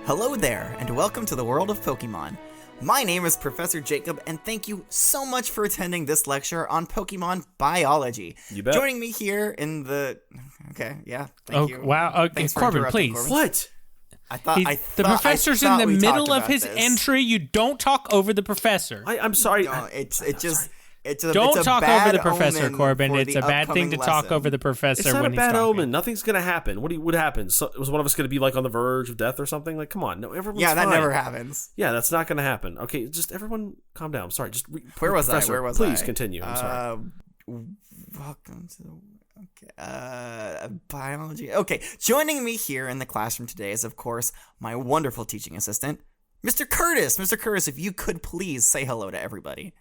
Hello there, and welcome to the world of Pokemon. My name is Professor Jacob, and thank you so much for attending this lecture on Pokemon biology. You bet. Joining me here in the... Okay, yeah, thank you. Wow, Thanks for Corbin, interrupting, please. Corbin. What? The professor's in the middle of his entry. You don't talk over the professor. I'm sorry. No, it's a Don't talk over the professor, omen Corbin. for It's the a bad thing to upcoming talk lesson. over the professor It's not when a he's bad talking. omen. Nothing's gonna happen. What happens? So, was one of us gonna be like on the verge of death or something? Like, come on, no, everyone's Yeah, that fine. never happens. Yeah, that's not gonna happen. Okay, just everyone, calm down. I'm sorry. Just Where was Professor, I? Please continue. I'm sorry. Welcome to biology. Okay, joining me here in the classroom today is, of course, my wonderful teaching assistant, Mr. Curtis. Mr. Curtis, if you could please say hello to everybody.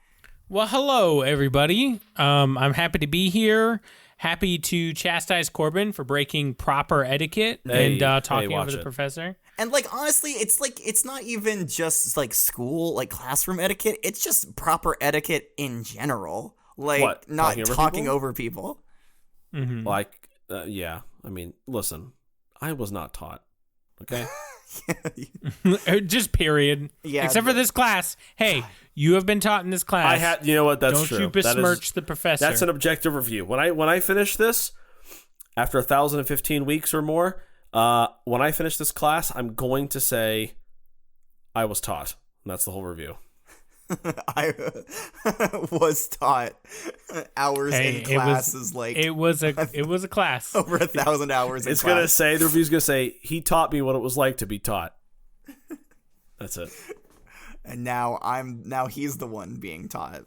Well, hello, everybody. I'm happy to be here. Happy to chastise Corbin for breaking proper etiquette and talking over the professor. And honestly, it's not even just school, classroom etiquette. It's just proper etiquette in general. What? Not talking over over people. Mm-hmm. Yeah. I mean, listen, I was not taught. Okay. Just period. Yeah, Except for this class. Hey, you have been taught in this class. I had. You know what? That's true. Don't you besmirch the professor. That's an objective review. When I finish this, after 1,015 weeks or more, when I finish this class, I'm going to say I was taught. And that's the whole review. I was taught hours in classes. It was a class. Over 1,000 hours. It's gonna say, the review's gonna say, he taught me what it was like to be taught. That's it. And now he's the one being taught.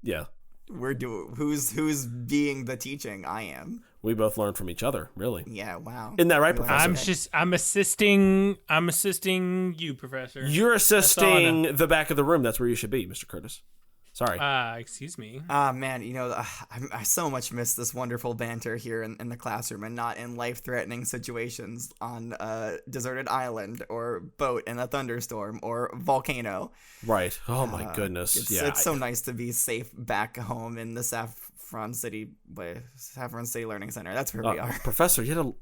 Yeah. Who's being the teaching? I am. We both learned from each other, really. Yeah, wow. Isn't that right, Professor? I'm assisting you, Professor. You're assisting the back of the room. That's where you should be, Mr. Curtis. Sorry. Excuse me. Man, I so much miss this wonderful banter here in the classroom and not in life-threatening situations on a deserted island or boat in a thunderstorm or volcano. Right. Oh, my goodness. It's so nice to be safe back home in the Saffron City Learning Center. That's where we are. Professor, you had a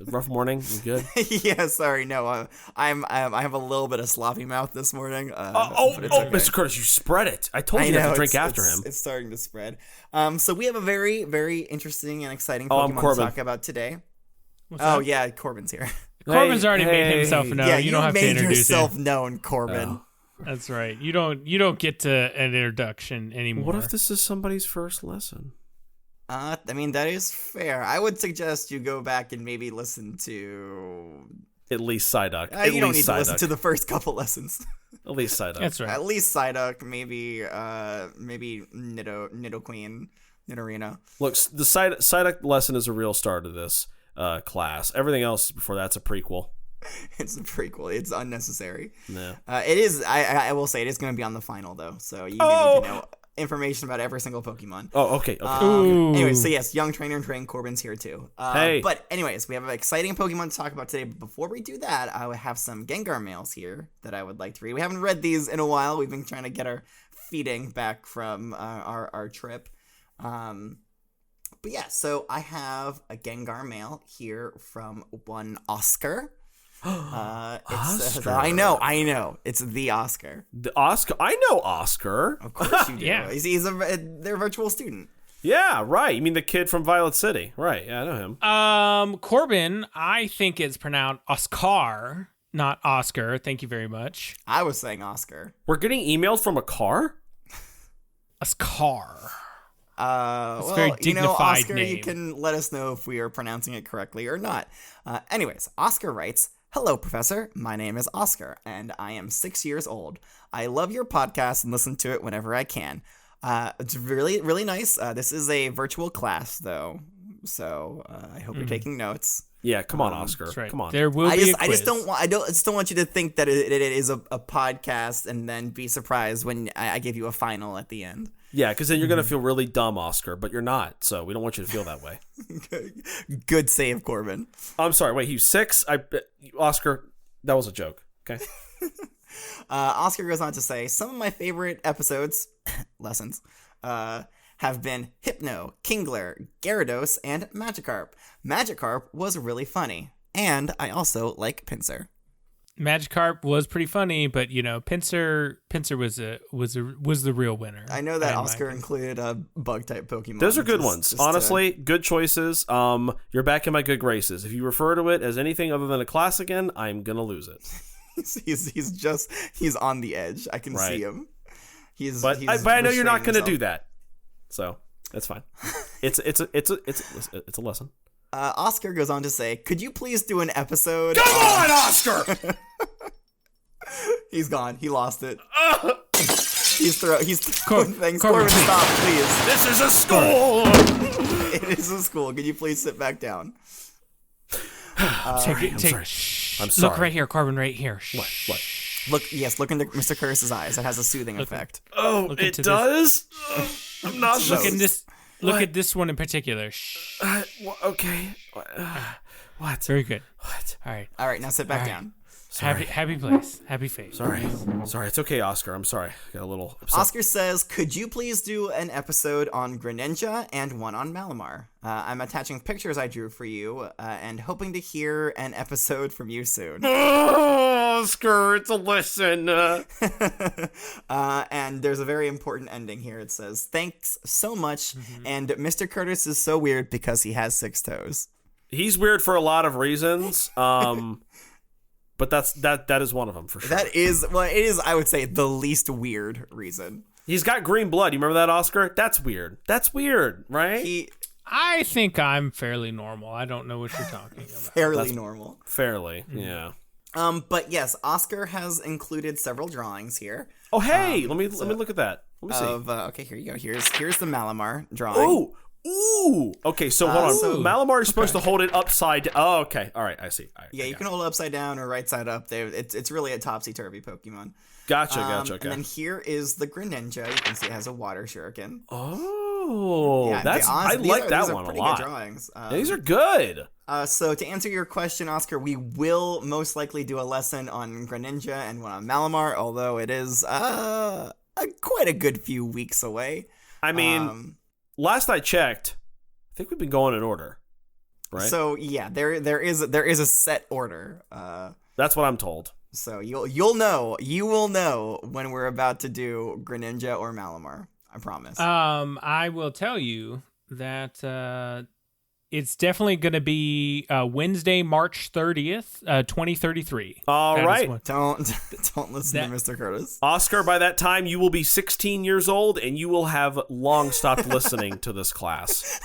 rough morning. You good? Yeah, sorry. No, I have a little bit of sloppy mouth this morning. But it's okay. Mr. Curtis, you spread it. I told you to drink after him. It's starting to spread. So we have a very, very interesting and exciting Pokemon to talk about today. Yeah, Corbin's here. Corbin's already made himself known. Yeah, you don't have to introduce yourself him. known, Corbin. Oh. That's right. You don't get to an introduction anymore. What if this is somebody's first lesson? I mean, that is fair. I would suggest you go back and maybe listen to... At least Psyduck. You don't need to listen to the first couple lessons. At least Psyduck. That's right. At least Psyduck, maybe Nidoqueen, Nidorino. Look, the Psyduck lesson is a real start of this class. Everything else before that's a prequel. It's a prequel. It's unnecessary. No. It is. I will say it is going to be on the final though, so you need to know information about every single Pokemon. Oh, okay. Anyway, so yes, young trainer and train Corbin's here too. Hey. But anyways, we have an exciting Pokemon to talk about today. But before we do that, I have some Gengar mails here that I would like to read. We haven't read these in a while. We've been trying to get our feeding back from our trip. But yeah, so I have a Gengar mail here from one Oscar. Oscar. I know. It's the Oscar. The Oscar. I know Oscar. Of course you do. Yeah. He's their virtual student. Yeah, right. You mean the kid from Violet City? Right. Yeah, I know him. Corbin, I think it's pronounced Oscar, not Oscar. Thank you very much. I was saying Oscar. We're getting emailed from a car? Oscar. It's a very dignified Oscar, name. you can let us know if we are pronouncing it correctly or not. Anyways, Oscar writes, "Hello, Professor. My name is Oscar, and I am 6 years old. I love your podcast and listen to it whenever I can. It's really, really nice. This is a virtual class, though, so I hope you're taking notes. Yeah, come on, Oscar. That's right. Come on. There will be a quiz. I just don't want you to think that it is a podcast and then be surprised when I give you a final at the end. Yeah, because then you're going to feel really dumb, Oscar, but you're not, so we don't want you to feel that way. Good save, Corbin. I'm sorry. Wait, he's 6? Oscar, that was a joke. Okay. Oscar goes on to say, some of my favorite episodes, lessons, have been Hypno, Kingler, Gyarados, and Magikarp. Magikarp was really funny, and I also like Pinsir. Magikarp was pretty funny, but Pinsir was the real winner. I know that Oscar included a bug type Pokemon. Those are good ones. Honestly, good choices. You're back in my good graces. If you refer to it as anything other than a class again, I'm gonna lose it. he's on the edge. I can see him. But I know you're not gonna do that. So that's fine. It's a lesson. Oscar goes on to say, "Could you please do an episode?" Come on, Oscar! He's gone. He lost it. He's throwing things. Corbin, stop, please. This is a school. It is a school. Can you please sit back down? I'm sorry. I'm sorry. Look right here, Corbin. Right here. What? Look into Mr. Curtis's eyes. It has a soothing effect. Oh, it does. I'm not. Look at this one in particular. Okay. What? Very good. What? All right. Now sit back down. Sorry. Happy place. Happy face. Sorry. It's okay, Oscar. I'm sorry. I got a little upset. Oscar says, "Could you please do an episode on Greninja and one on Malamar? I'm attaching pictures I drew for you and hoping to hear an episode from you soon." Oscar, it's a lesson. And there's a very important ending here. It says, "Thanks so much." And Mr. Curtis is so weird because he has 6 toes. He's weird for a lot of reasons. But that is one of them for sure. It is, I would say, the least weird reason. He's got green blood. You remember that, Oscar? That's weird. That's weird, right? I think I'm fairly normal. I don't know what you're talking about. Normal. Fairly, yeah. But yes, Oscar has included several drawings here. Oh, hey, let me look at that. Let me see. Okay, here you go. Here's the Malamar drawing. Ooh. Okay, so hold on. Malamar is supposed to hold it upside down. Oh, okay. All right, I see. All right, you can hold it upside down or right side up. It's really a topsy-turvy Pokemon. Gotcha. Okay. And then here is the Greninja. You can see it has a water shuriken. Oh, yeah, I like that one a lot. Good drawings. These are good. So to answer your question, Oscar, we will most likely do a lesson on Greninja and one on Malamar, although it is quite a good few weeks away. I mean, last I checked, I think we've been going in order, right? So yeah, there is a set order. That's what I'm told. So you will know when we're about to do Greninja or Malamar. I promise. I will tell you that it's definitely going to be Wednesday, March 30th, 2033. All right. Don't listen to Mr. Curtis. Oscar, by that time, you will be 16 years old, and you will have long stopped listening to this class.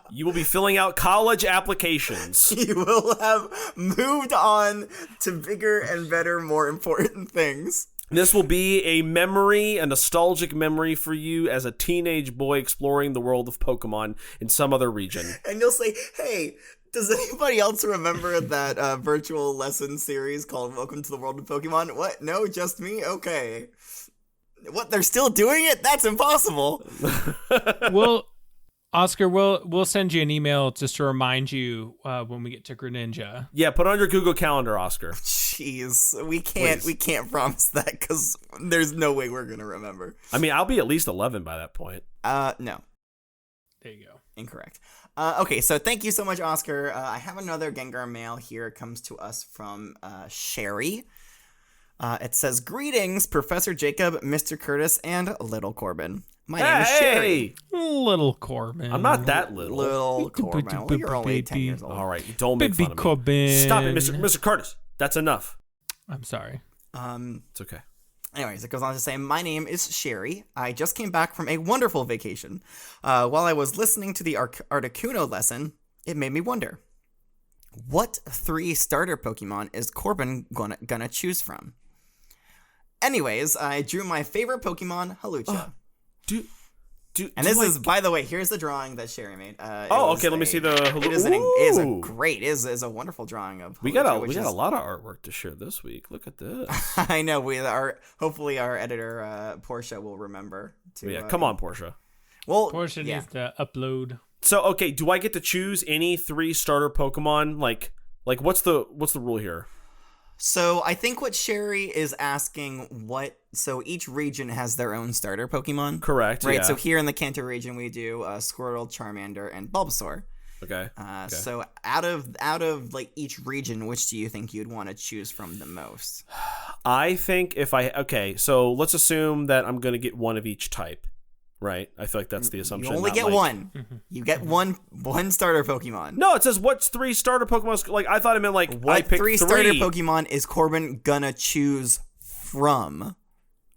You will be filling out college applications. You will have moved on to bigger and better, more important things. This will be a memory, a nostalgic memory for you as a teenage boy exploring the world of Pokemon in some other region. And you'll say, "Hey, does anybody else remember that virtual lesson series called Welcome to the World of Pokemon?" What? No, just me? Okay. What, they're still doing it? That's impossible. Well, Oscar, we'll send you an email just to remind you when we get to Greninja. Yeah, put on your Google Calendar, Oscar. Jeez, we can't promise that because there's no way we're gonna remember. I mean, I'll be at least 11 by that point. No. There you go. Incorrect. Okay, so thank you so much, Oscar. I have another Gengar mail here. It comes to us from Sherry. It says, "Greetings, Professor Jacob, Mr. Curtis, and Little Corbin. My name is Sherry." Little Corbin. I'm not that little. Little Corbin. Well, you're only 10 years old. All right, don't make fun of me. Corbin. Stop it, Mr. Curtis. That's enough. I'm sorry. It's okay. Anyways, it goes on to say, "My name is Sherry. I just came back from a wonderful vacation. While I was listening to the Articuno lesson, it made me wonder, what 3 starter Pokemon is Corbin gonna choose from? Anyways, I drew my favorite Pokemon, Halucha." And this is, by the way, here's the drawing that Sherry made. Okay. Let me see the. It is a wonderful drawing of Halucha. We got a lot of artwork to share this week. Look at this. I know. Hopefully our editor Portia will remember to. Come on, Portia. Well, Portia needs to upload. So okay, do I get to choose any 3 starter Pokemon? Like what's the rule here? So I think what Sherry is asking, so each region has their own starter Pokemon. Correct. Right. Yeah. So here in the Kanto region, we do Squirtle, Charmander, and Bulbasaur. Okay. So out of like each region, which do you think you'd want to choose from the most? I think so let's assume that I'm going to get one of each type, right? I feel like that's the assumption. You only get one. You get one starter Pokemon. No, it says what's 3 starter Pokemon. Like I thought it meant like what I picked 3 starter Pokemon is Corbin gonna choose from?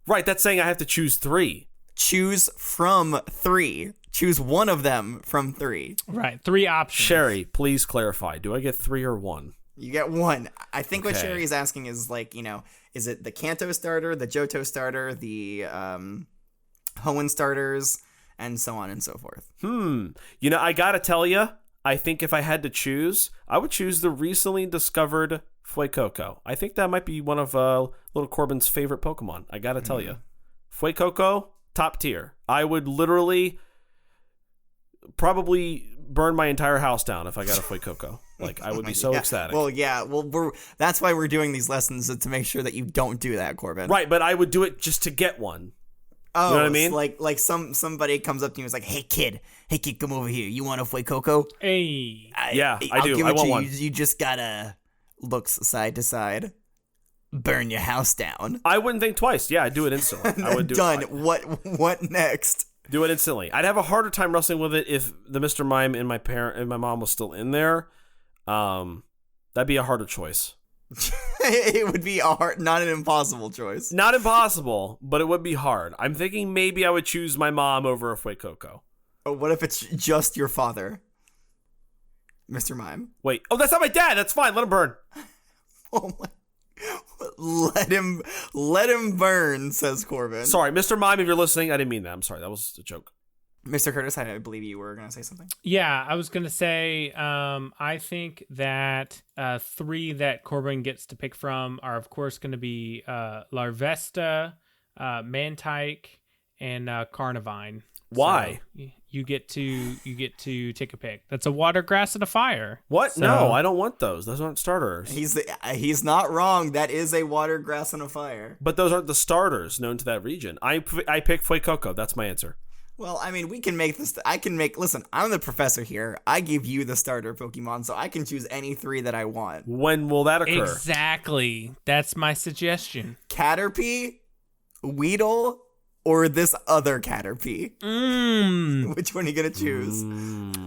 Right, that's saying I have to choose 3. Choose from 3. Choose one of them from 3. Right, 3 options. Sherry, please clarify. Do I get 3 or 1? You get 1. I think what Sherry is asking is like, is it the Kanto starter, the Johto starter, the Hoenn starters, and so on and so forth? I gotta tell you, I think if I had to choose, I would choose the recently discovered Fuecoco. I think that might be one of little Corbin's favorite Pokemon. I gotta tell you. Fuecoco, top tier. I would literally probably burn my entire house down if I got a Fuecoco. Like, I would be so ecstatic. Well, yeah. Well, that's why we're doing these lessons, to make sure that you don't do that, Corbin. Right, but I would do it just to get one. Oh, you know what I mean? Like somebody comes up to you and is like, hey kid, come over here. You want a Fuecoco? Hey. I do. Give I it want to one. You just gotta looks side to side. Burn your house down. I wouldn't think twice. Yeah, I'd do it instantly. I would do Done. it. What next? Do it instantly. I'd have a harder time wrestling with it if the Mr. Mime and my mom was still in there. That'd be a harder choice. It would be not an impossible choice. Not impossible, but it would be hard. I'm thinking maybe I would choose my mom over a Fuecoco. Oh, what if it's just your father, Mr. Mime? Wait. Oh, that's not my dad. That's fine. Let him burn. Oh my. Let him burn, says Corbin. Sorry, Mr. Mime, if you're listening, I didn't mean that. I'm sorry. That was a joke. Mr. Curtis, I believe you were going to say something. Yeah, I was going to say, I think that 3 that Corbin gets to pick from are, of course, going to be Larvesta, Mantike, and Carnivine. Why? So you get to take a pick. That's a water, grass, and a fire. What? So, no, I don't want those. Those aren't starters. He's not wrong. That is a water, grass, and a fire. But those aren't the starters known to that region. I pick Fuecoco. That's my answer. Well, I mean, we can make this. Listen, I'm the professor here. I give you the starter Pokemon, so I can choose any 3 that I want. When will that occur? Exactly. That's my suggestion. Caterpie, Weedle, or this other Caterpie? Which one are you going to choose?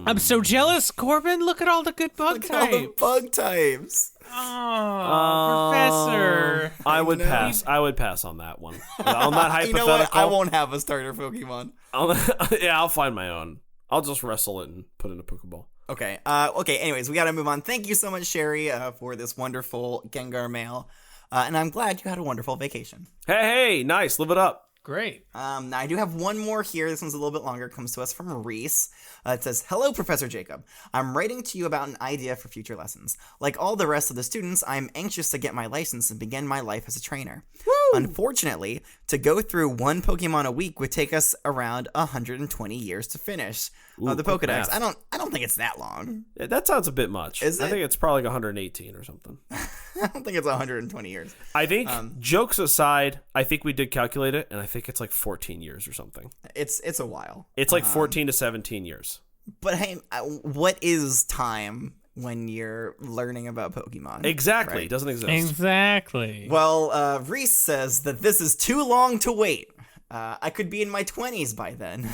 I'm so jealous, Corbin. Look at all the good bug types. All the bug types. Oh, Professor. I would pass. I would pass on that one. On that hypothetical. You know what? I won't have a starter Pokemon. I'll find my own. I'll just wrestle it and put it in a Pokeball. Okay. Anyways, we got to move on. Thank you so much, Sherry, for this wonderful Gengar mail. And I'm glad you had a wonderful vacation. Hey, nice. Live it up. Great. Now I do have one more here. This one's a little bit longer. It comes to us from Reese. It says, "Hello, Professor Jacob. I'm writing to you about an idea for future lessons. Like all the rest of the students, I'm anxious to get my license and begin my life as a trainer. Woo! Unfortunately, to go through 1 Pokemon a week would take us around 120 years to finish the Pokedex. I don't think it's that long. Yeah, that sounds a bit much. I think it's probably like 118 or something. I don't think it's 120 years. I think, jokes aside, I think we did calculate it, and I think it's like 14 years or something. It's a while. It's like 14 to 17 years. But hey, what is time when you're learning about Pokemon? Exactly. Right? It doesn't exist. Exactly. Well, Reese says that this is too long to wait. I could be in my 20s by then,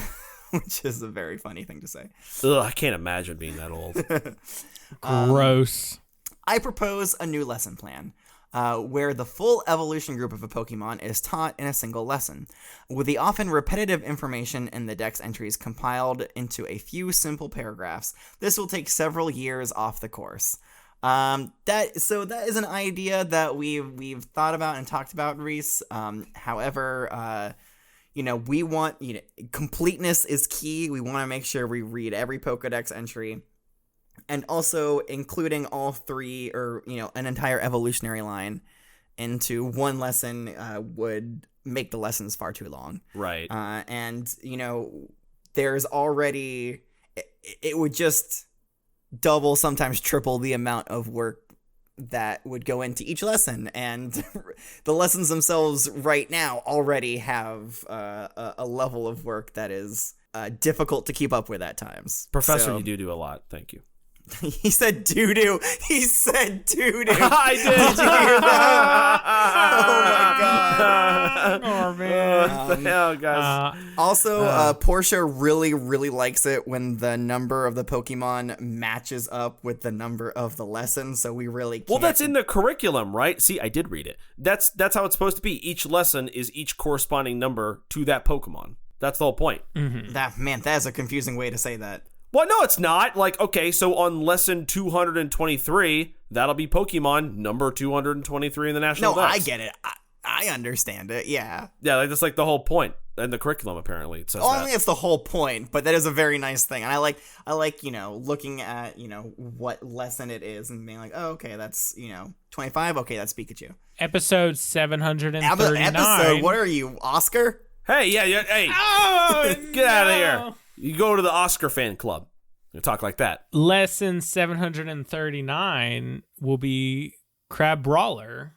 which is a very funny thing to say. Ugh, I can't imagine being that old. Gross. I propose a new lesson plan, where the full evolution group of a Pokemon is taught in a single lesson, with the often repetitive information in the Dex entries compiled into a few simple paragraphs. This will take several years off the course. That is an idea that we've thought about and talked about, Reese. However, we want, completeness is key. We want to make sure we read every Pokedex entry. And also including all 3 or, an entire evolutionary line into one lesson would make the lessons far too long. Right. And, there's already, it would just double, sometimes triple the amount of work that would go into each lesson. And the lessons themselves right now already have a level of work that is difficult to keep up with at times. Professor, you do a lot. Thank you. He said doo-doo. He said doo-doo. I did. Did you hear that? Oh, my God. Oh, man. What the hell, guys? Also, Portia really, really likes it when the number of the Pokemon matches up with the number of the lesson, so we really can't. Well, that's in the curriculum, right? See, I did read it. That's how it's supposed to be. Each lesson is each corresponding number to that Pokemon. That's the whole point. Mm-hmm. That is a confusing way to say that. Well, no, it's not. Like, okay, so on lesson 223, that'll be Pokemon number 223 in the National No, Dex. I get it. I understand it, yeah. Yeah, like, that's like the whole point. And the curriculum, apparently, it says Only that. it's the whole point, but that is a very nice thing. And I like, looking at, what lesson it is and being like, oh, okay, that's, 25. Okay, that's Pikachu. Episode 739. Episode, what are you, Oscar? Hey, yeah, hey, Oh, get out of no. here. You go to the Oscar fan club. You talk like that. Lesson 739 will be Crab Brawler,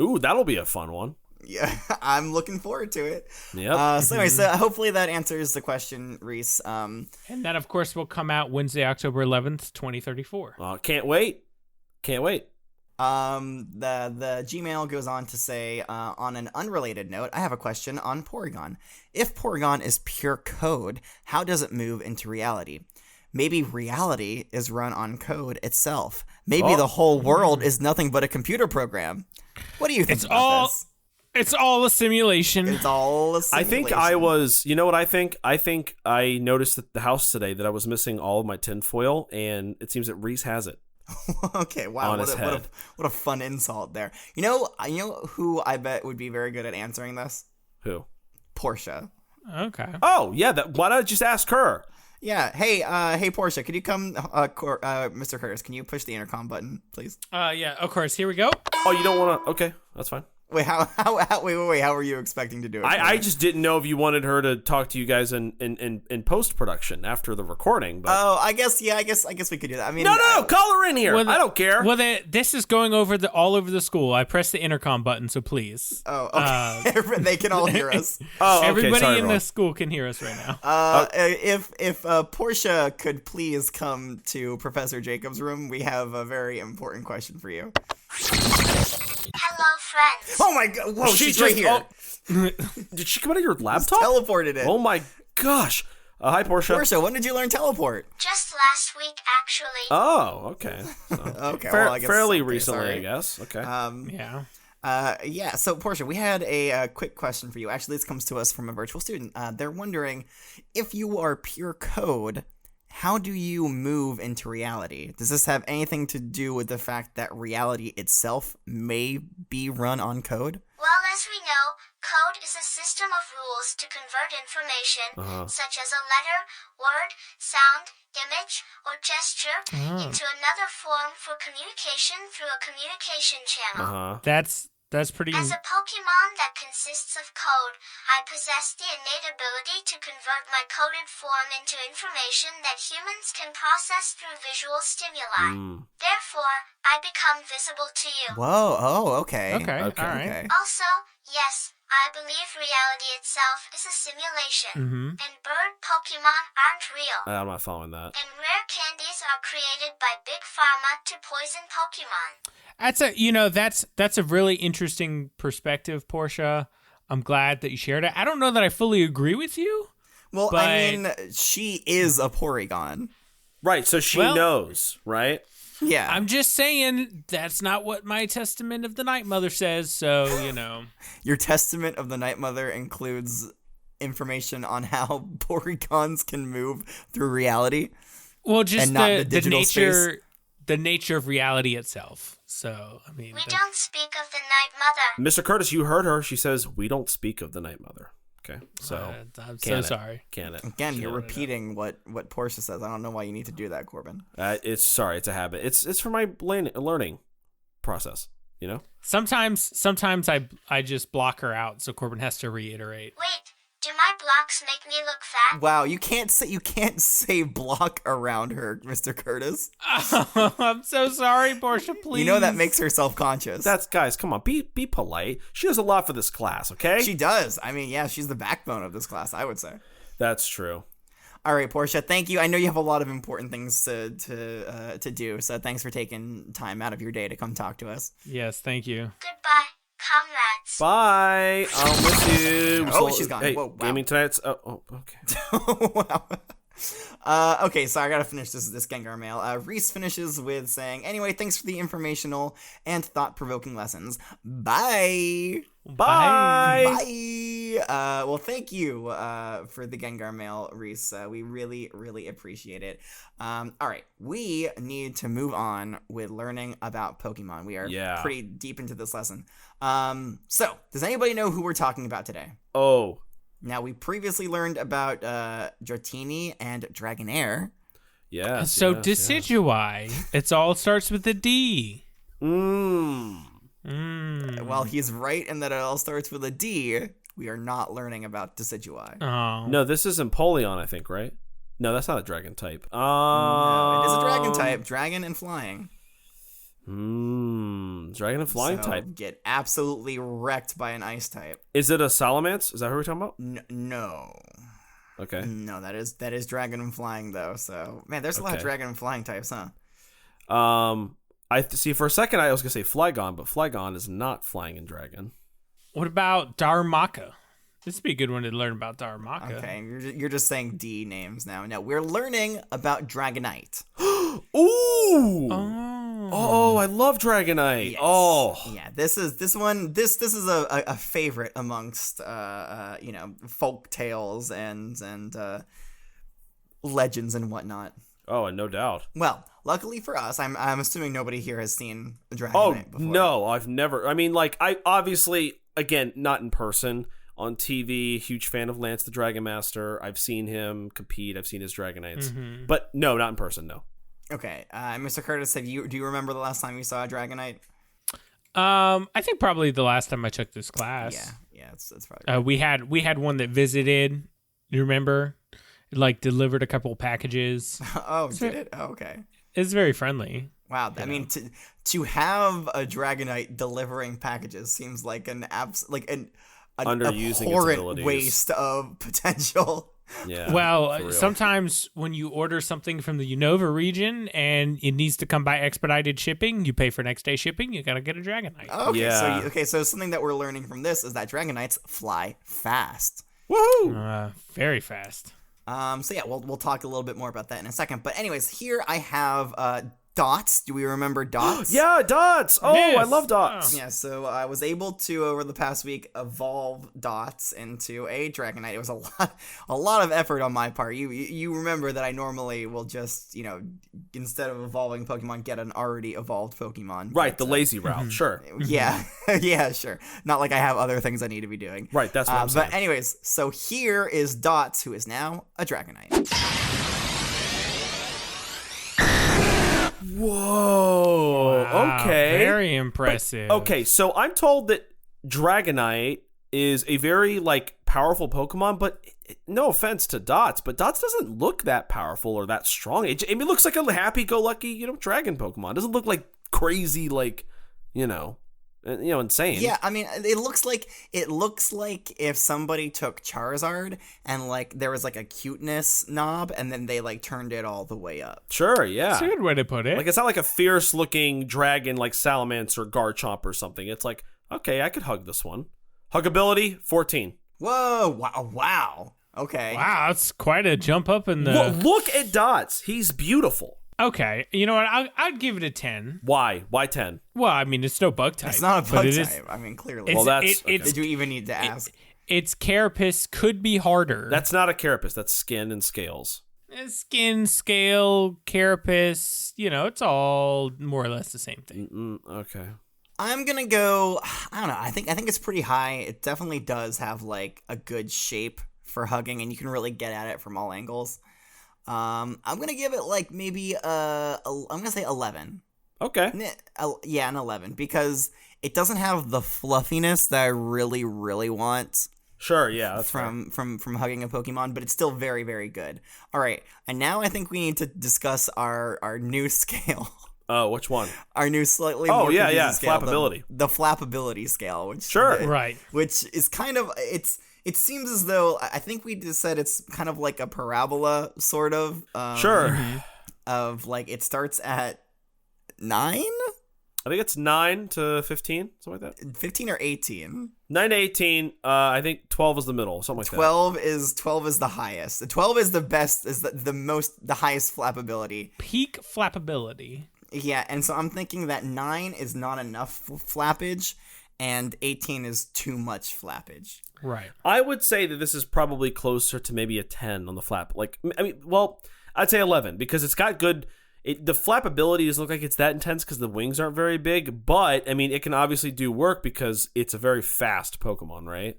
Ooh, that'll be a fun one. Yeah, I'm looking forward to it. Yep. So anyway, so hopefully that answers the question, Reese. And that, of course, will come out Wednesday, October 11th, 2034. Can't wait. The Gmail goes on to say, on an unrelated note, I have a question on Porygon. If Porygon is pure code, how does it move into reality? Maybe reality is run on code itself. Maybe the whole world is nothing but a computer program. What do you think about this? It's all a simulation. It's all a I simulation. think I was, you know what I think? I think I noticed at the house today that I was missing all of my tinfoil, and it seems that Reese has it. Okay, wow, On his head. what a fun insult there. You know who I bet would be very good at answering this? Who? Portia. Okay. Oh, yeah, why not just ask her? Yeah. Hey, Portia, could you come, Mr. Curtis? Can you push the intercom button, please? Yeah, of course. Here we go. Oh, you don't want to? Okay, that's fine. Wait, wait, how were you expecting to do it? I just didn't know if you wanted her to talk to you guys in post production after the recording. But Oh, I guess we could do that. I mean, no, call her in here. Well, I don't care. Well, this is going all over the school. I pressed the intercom button, so please. Oh, okay. They can all hear us. Oh, okay, Everybody sorry, in Ron. the school can hear us right now. If Portia could please come to Professor Jacob's room, we have a very important question for you. Hello, friends. Oh my God! Whoa, she's just- right here. Did she come out of your laptop? Teleported it. Oh my gosh. Hi, Portia. Portia, when did you learn teleport? Just last week, actually. Oh, okay. So, Okay, well, I guess fairly okay, recently, sorry. I guess. Okay. Yeah. Yeah. So Portia, we had a quick question for you. Actually, this comes to us from a virtual student. They're wondering if you are pure code, how do you move into reality? Does this have anything to do with the fact that reality itself may be run on code? Well, as we know, code is a system of rules to convert information, such as a letter, word, sound, image, or gesture, into another form for communication through a communication channel. That's pretty. As a Pokemon that consists of code, I possess the innate ability to convert my coded form into information that humans can process through visual stimuli. Therefore, I become visible to you. Whoa. Oh. Okay. Okay. All right. Also, yes, I believe reality itself is a simulation, and bird Pokemon aren't real. I'm not following that. And rare candies are created by Big Pharma to poison Pokemon. That's a really interesting perspective, Portia. I'm glad that you shared it. I don't know that I fully agree with you. Well, But- I mean, she is a Porygon. Right, so she Well- knows, right? Yeah. I'm just saying that's not what my Testament of the Night Mother says. So Your Testament of the Night Mother includes information on how Porygons can move through reality. well, just And not the the digital nature, space. the nature of reality itself. So I mean, We don't speak of the Night Mother. Mr. Curtis, you heard her. She says, we don't speak of the Night Mother. Okay, so I'm can so it. sorry. Can it? Again, you're repeating what Portia says. I don't know why you need to do that, Corbin. It's a habit. It's for my learning process, you know? Sometimes I just block her out, so Corbin has to reiterate. Wait, do my blocks make me look fat? Wow, you can't say block around her, Mr. Curtis. I'm so sorry, Portia. Please. You know that makes her self-conscious. Guys, come on, be polite. She does a lot for this class, okay? She does. I mean, yeah, she's the backbone of this class, I would say. That's true. All right, Portia, thank you. I know you have a lot of important things to do, so thanks for taking time out of your day to come talk to us. Yes, thank you. Goodbye, comrades. Bye. I'll miss you. Oh, she's gone. Hey, Whoa, wow. gaming tonight's. Oh, okay. Wow. Okay, so I gotta finish this Gengar mail. Reese finishes with saying, anyway, thanks for the informational and thought-provoking lessons. Bye! Bye. Bye! Well, thank you for the Gengar mail, Reese. We really, really appreciate it. All right, we need to move on with learning about Pokemon. We are pretty deep into this lesson. So, does anybody know who we're talking about today? Oh. Now, we previously learned about Dratini and Dragonair. Yeah. So Decidueye, it all starts with a D. While he's right in that it all starts with a D, we are not learning about Decidueye. Oh. No, this is Empoleon, I think, right? No, that's not a dragon type. No, it is a dragon type. Dragon and flying. Dragon and flying type. Get absolutely wrecked by an ice type. Is it a Salamence? Is that who we're talking about? No. Okay. No, that is dragon and flying though. So man, there's a lot of dragon and flying types, huh? I see. For a second, I was gonna say Flygon, but Flygon is not flying and dragon. What about Darumaka? This would be a good one to learn about Darumaka. Okay, you're just saying D names now. No, we're learning about Dragonite. Ooh. Oh. Oh, I love Dragonite. Yes. Oh. Yeah, this is a favorite amongst folk tales and legends and whatnot. Oh, and no doubt. Well, luckily for us, I'm assuming nobody here has seen Dragonite before. No, I've never. I mean, like, I obviously, again, not in person, on TV, huge fan of Lance the Dragon Master. I've seen him compete. I've seen his Dragonites, but no, not in person. No. Okay, Mr. Curtis, do you remember the last time you saw a Dragonite? I think probably the last time I took this class. Yeah, it's probably. We had one that visited. You remember? It, like, delivered a couple packages. Oh, did it? Oh, okay. It's very friendly. Wow, I mean, to have a Dragonite delivering packages seems like an underusing abhorrent waste of potential. Yeah. Well, sometimes when you order something from the Unova region and it needs to come by expedited shipping, you pay for next day shipping. You gotta get a Dragonite. Okay, yeah. So something that we're learning from this is that Dragonites fly fast. Woohoo! Very fast. So yeah, we'll talk a little bit more about that in a second. But anyways, here I have Dots. Do we remember Dots? Yeah, Dots. Oh, Yes. I love Dots. Yeah, so I was able to, over the past week, evolve Dots into a Dragonite. It was a lot of effort on my part. You remember that I normally will just, instead of evolving Pokemon, get an already evolved Pokemon. Right, but, the lazy route. Sure. Yeah, yeah, sure. Not like I have other things I need to be doing. Right, that's what I'm saying. But anyways, so here is Dots, who is now a Dragonite. Whoa. Wow, Okay. Very impressive. Okay, so I'm told that Dragonite is a very, powerful Pokemon, but no offense to Dots, but Dots doesn't look that powerful or that strong. It looks like a happy-go-lucky, dragon Pokemon. It doesn't look like crazy, insane. Yeah, I mean, it looks like if somebody took Charizard and there was a cuteness knob and then they turned it all the way up. Sure, yeah. That's a good way to put it. It's not like a fierce-looking dragon like Salamence or Garchomp or something. It's like, okay, I could hug this one. Huggability, 14. Whoa, wow. Okay. Wow, that's quite a jump up in the... Look at Dots. He's beautiful. Okay, you know what? I'd give it a 10. Why? Why 10? Well, I mean, it's no bug type. It's not a bug but type. I mean, clearly. Well, that's... Did you even need to ask? Its carapace could be harder. That's not a carapace. That's skin and scales. Skin, scale, carapace, it's all more or less the same thing. Okay. I'm gonna go. I don't know. I think it's pretty high. It definitely does have a good shape for hugging, and you can really get at it from all angles. I'm gonna give it maybe I'm gonna say 11. Okay. Yeah, an 11 because it doesn't have the fluffiness that I really, really want. Sure, yeah, that's from hugging a Pokemon, but it's still very, very good. All right, and now I think we need to discuss our new scale. Oh, which one? Our new slightly more confusing scale, flappability. The flappability scale, which Sure. Right. which is kind of it's it seems as though I think we just said it's kind of like a parabola, sort of. Sure. Of like it starts at 9. I think it's 9 to 15, something like that. 15 or 18. 9 to 18. I think 12 is the middle, something like 12 is the highest. 12 is the best, is the highest flappability. Peak flappability. Yeah, and so I'm thinking that 9 is not enough flappage, and 18 is too much flappage. Right. I would say that this is probably closer to maybe a 10 on the flap. Like, I mean, well, I'd say 11 because it's got good. The flappability doesn't look like it's that intense because the wings aren't very big, but I mean, it can obviously do work because it's a very fast Pokemon, right?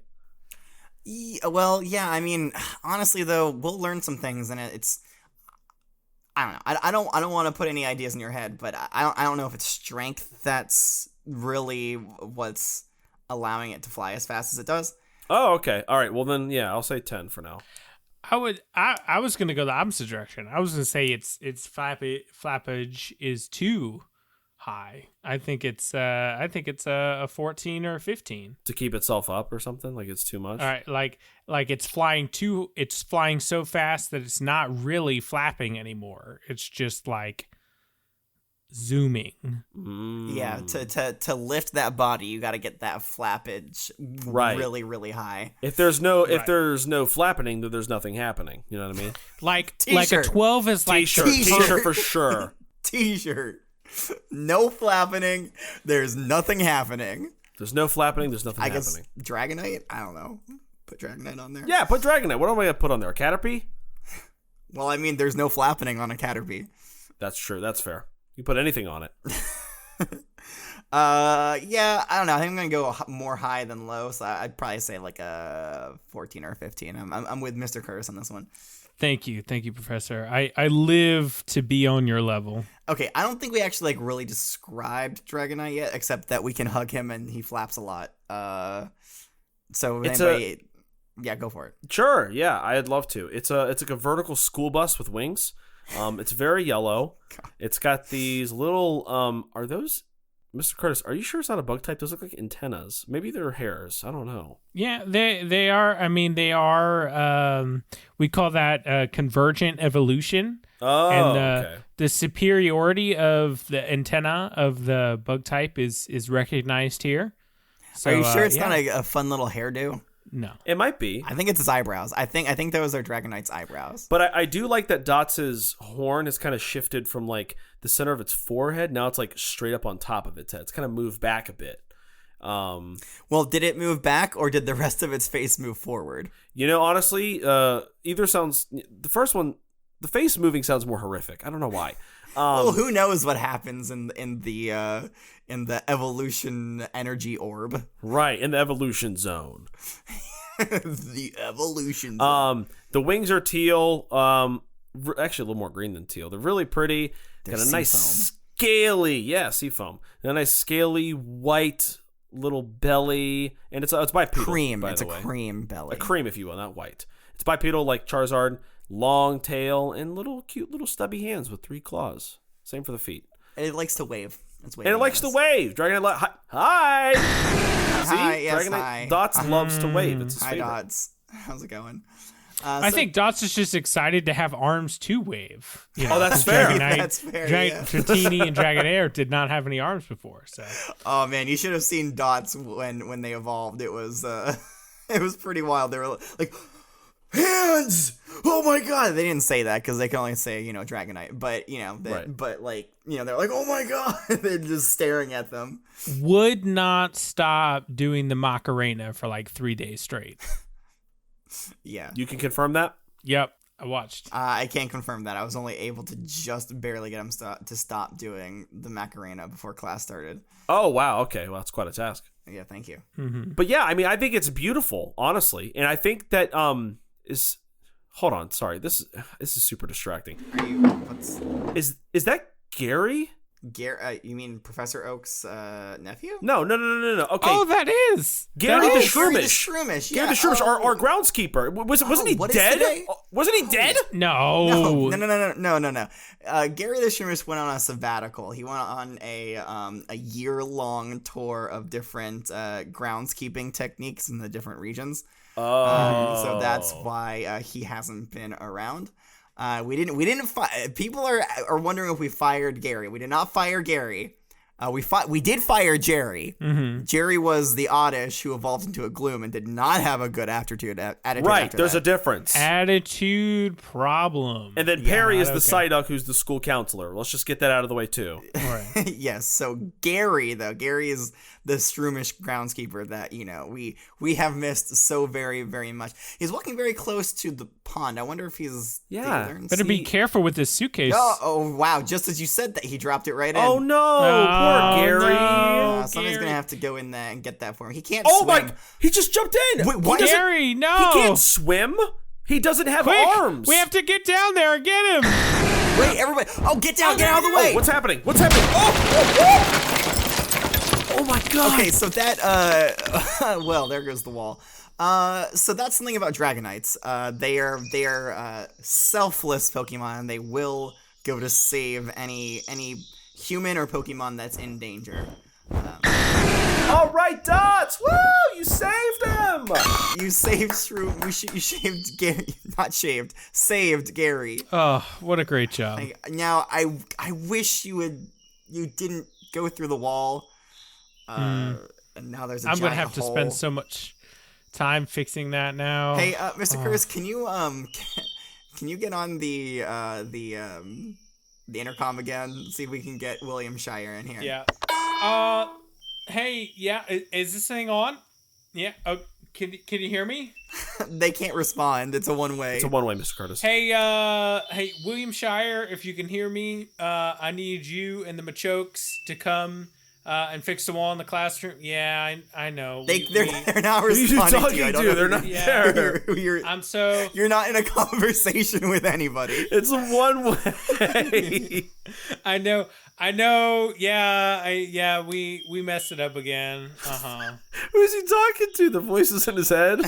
Well, yeah. I mean, honestly, though, we'll learn some things, and it's. I don't know. I don't want to put any ideas in your head, but I don't know if it's strength that's really what's allowing it to fly as fast as it does. Oh, okay. All right. Well, then, yeah, I'll say 10 for now. I was gonna go the opposite direction. I was gonna say its flappage is too high. I think it's a 14 or 15 to keep itself up or something. Like it's too much. All right, like it's flying so fast that it's not really flapping anymore. It's just like zooming. Yeah, to lift that body, you got to get that flappage really, really high. If there's no flapping, then there's nothing happening. You know what I mean? Like a 12 is like T-shirt for sure. T-shirt. No flapping. There's nothing happening. There's no flapping. There's nothing happening. Guess Dragonite. I don't know. Put Dragonite on there. Yeah, put Dragonite. What am I gonna put on there? A Caterpie? Well, I mean, there's no flapping on a Caterpie. That's true. That's fair. You put anything on it. Yeah, I don't know. I think I'm gonna go more high than low, so I'd probably say like a 14 or 15. I'm with Mr. Curtis on this one. Thank you, Professor. I live to be on your level. Okay, I don't think we actually like really described Dragonite yet, except that we can hug him and he flaps a lot. So yeah, go for it. Sure, yeah, I'd love to. It's like a vertical school bus with wings. It's very yellow. God. It's got these little are those, Mr. Curtis, are you sure it's not a bug type? Those look like antennas. Maybe they're hairs. I don't know. Yeah, they are. I mean, they are. We call that convergent evolution. Oh, and okay. The superiority of the antenna of the bug type is recognized here. So, are you sure it's not a fun little hairdo? No, it might be. I think it's his eyebrows. I think those are Dragonite's eyebrows. But I do like that Dots's horn has kind of shifted from like the center of its forehead. Now it's like straight up on top of its head. It's kind of moved back a bit. Well, did it move back or did the rest of its face move forward? You know, honestly, either sounds. The first one, the face moving sounds more horrific. I don't know why. Well, who knows what happens in the evolution energy orb? Right, in the evolution zone. The evolution zone. The wings are teal. Actually, a little more green than teal. They're really pretty. They're got a nice scaly, seafoam. And a nice scaly white little belly, and it's bipedal. Cream. By it's the a way. cream belly. A cream, if you will, not white. It's bipedal like Charizard. Long tail and cute little stubby hands with 3 claws. Same for the feet. And it likes to wave. And it likes to wave. Dragonite, hi. See? Hi, yes, Dragonite hi. Dots loves to wave. It's his Hi, favorite. Dots. How's it going? I think Dots is just excited to have arms to wave. You know, oh, that's fair. That's fair. Yeah. Dratini and Dragonair did not have any arms before. So. Oh man, you should have seen Dots when they evolved. It was it was pretty wild. They were like, hands! Oh my god! They didn't say that because they can only say, Dragonite. But, but like, they're like, oh my god! They're just staring at them. Would not stop doing the Macarena for like 3 days straight. Yeah. You can confirm that? Yep, I watched. I can't confirm that. I was only able to just barely get them to stop doing the Macarena before class started. Oh, wow. Okay. Well, that's quite a task. Yeah, thank you. Mm-hmm. But yeah, I mean, I think it's beautiful, honestly. And I think that hold on, sorry. This is super distracting. Is that Gary? You mean Professor Oak's nephew? No. Okay. Oh, that is Gary the Shroomish. Gary the Shroomish. Yeah. Gary the Shroomish, our groundskeeper. Wasn't he dead? Wasn't he dead? No. No. Gary the Shroomish went on a sabbatical. He went on a year-long tour of different groundskeeping techniques in the different regions. So that's why he hasn't been around. We didn't people are wondering if we fired Gary. We did not fire Gary. We did fire Jerry. Mm-hmm. Jerry was the Oddish who evolved into a Gloom and did not have a good attitude. Right, there's a difference. Attitude problem. And then Perry is the Psyduck who's the school counselor. Let's just get that out of the way, too. Right. Yes, so Gary is the Stroomish groundskeeper that, we have missed so very, very much. He's walking very close to the pond. I wonder if he's there and better be careful with this suitcase. Oh, wow. Just as you said that, he dropped it right in. Oh, no. Poor Gary. No, Somebody's going to have to go in there and get that for him. He can't Oh, swim. my. He just jumped in. Wait, what? Gary, no. He can't swim. He doesn't have Quick, arms. we have to get down there and get him. Wait, everybody. Oh, get down. Get out of the way. What's happening? Oh, my God. Okay, so that, well, there goes the wall. So that's something about Dragonites. They are selfless Pokemon. They will go to save any human or Pokemon that's in danger. All right, Dots. Woo! You saved him. You saved Shrew. You shaved Gary. Not shaved. Saved Gary. Oh, what a great job. Now, I wish you didn't go through the wall. And now there's a I'm giant gonna have to hole. spend so much time fixing that now. Hey, Mr. Curtis, can you get on the intercom again? See if we can get William Shire in here. Yeah. Hey, yeah, is this thing on? Yeah. Oh, can you hear me? They can't respond. It's a one-way. It's a one-way, Mr. Curtis. Hey, William Shire, if you can hear me, I need you and the Machokes to come and fix the wall in the classroom. Yeah, I know. They're not Who are you responding talking to you. I don't to? know They're who not Yeah. there. You're not in a conversation with anybody. It's one way. I know. Yeah, we messed it up again. Who's he talking to? The voices in his head.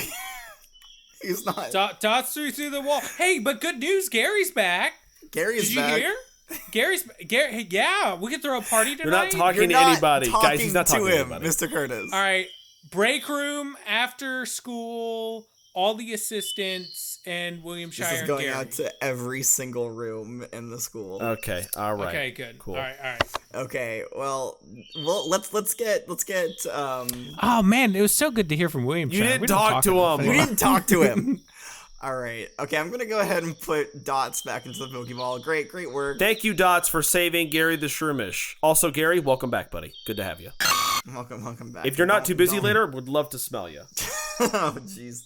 He's not. Dots through the wall. Hey, but good news, Gary's back. Gary's back. Did you hear? Gary. Yeah, we could throw a party tonight. You're not talking You're to not anybody, guys. He's not talking to to him, anybody. Mr. Curtis. All right, break room after school. All the assistants and William Shire. This is going and Gary. out to every single room in the school. Okay. All right. Okay, good. Cool. All right. Okay. Well, let's get. Oh man, it was so good to hear from William. You Shire. didn't We talk to him. You didn't talk to him. All right. Okay, I'm gonna go ahead and put Dots back into the Pokeball. Great work. Thank you, Dots, for saving Gary the Shroomish. Also, Gary, welcome back, buddy. Good to have you. Welcome back. If you're not too busy later, would love to smell you. Oh, jeez.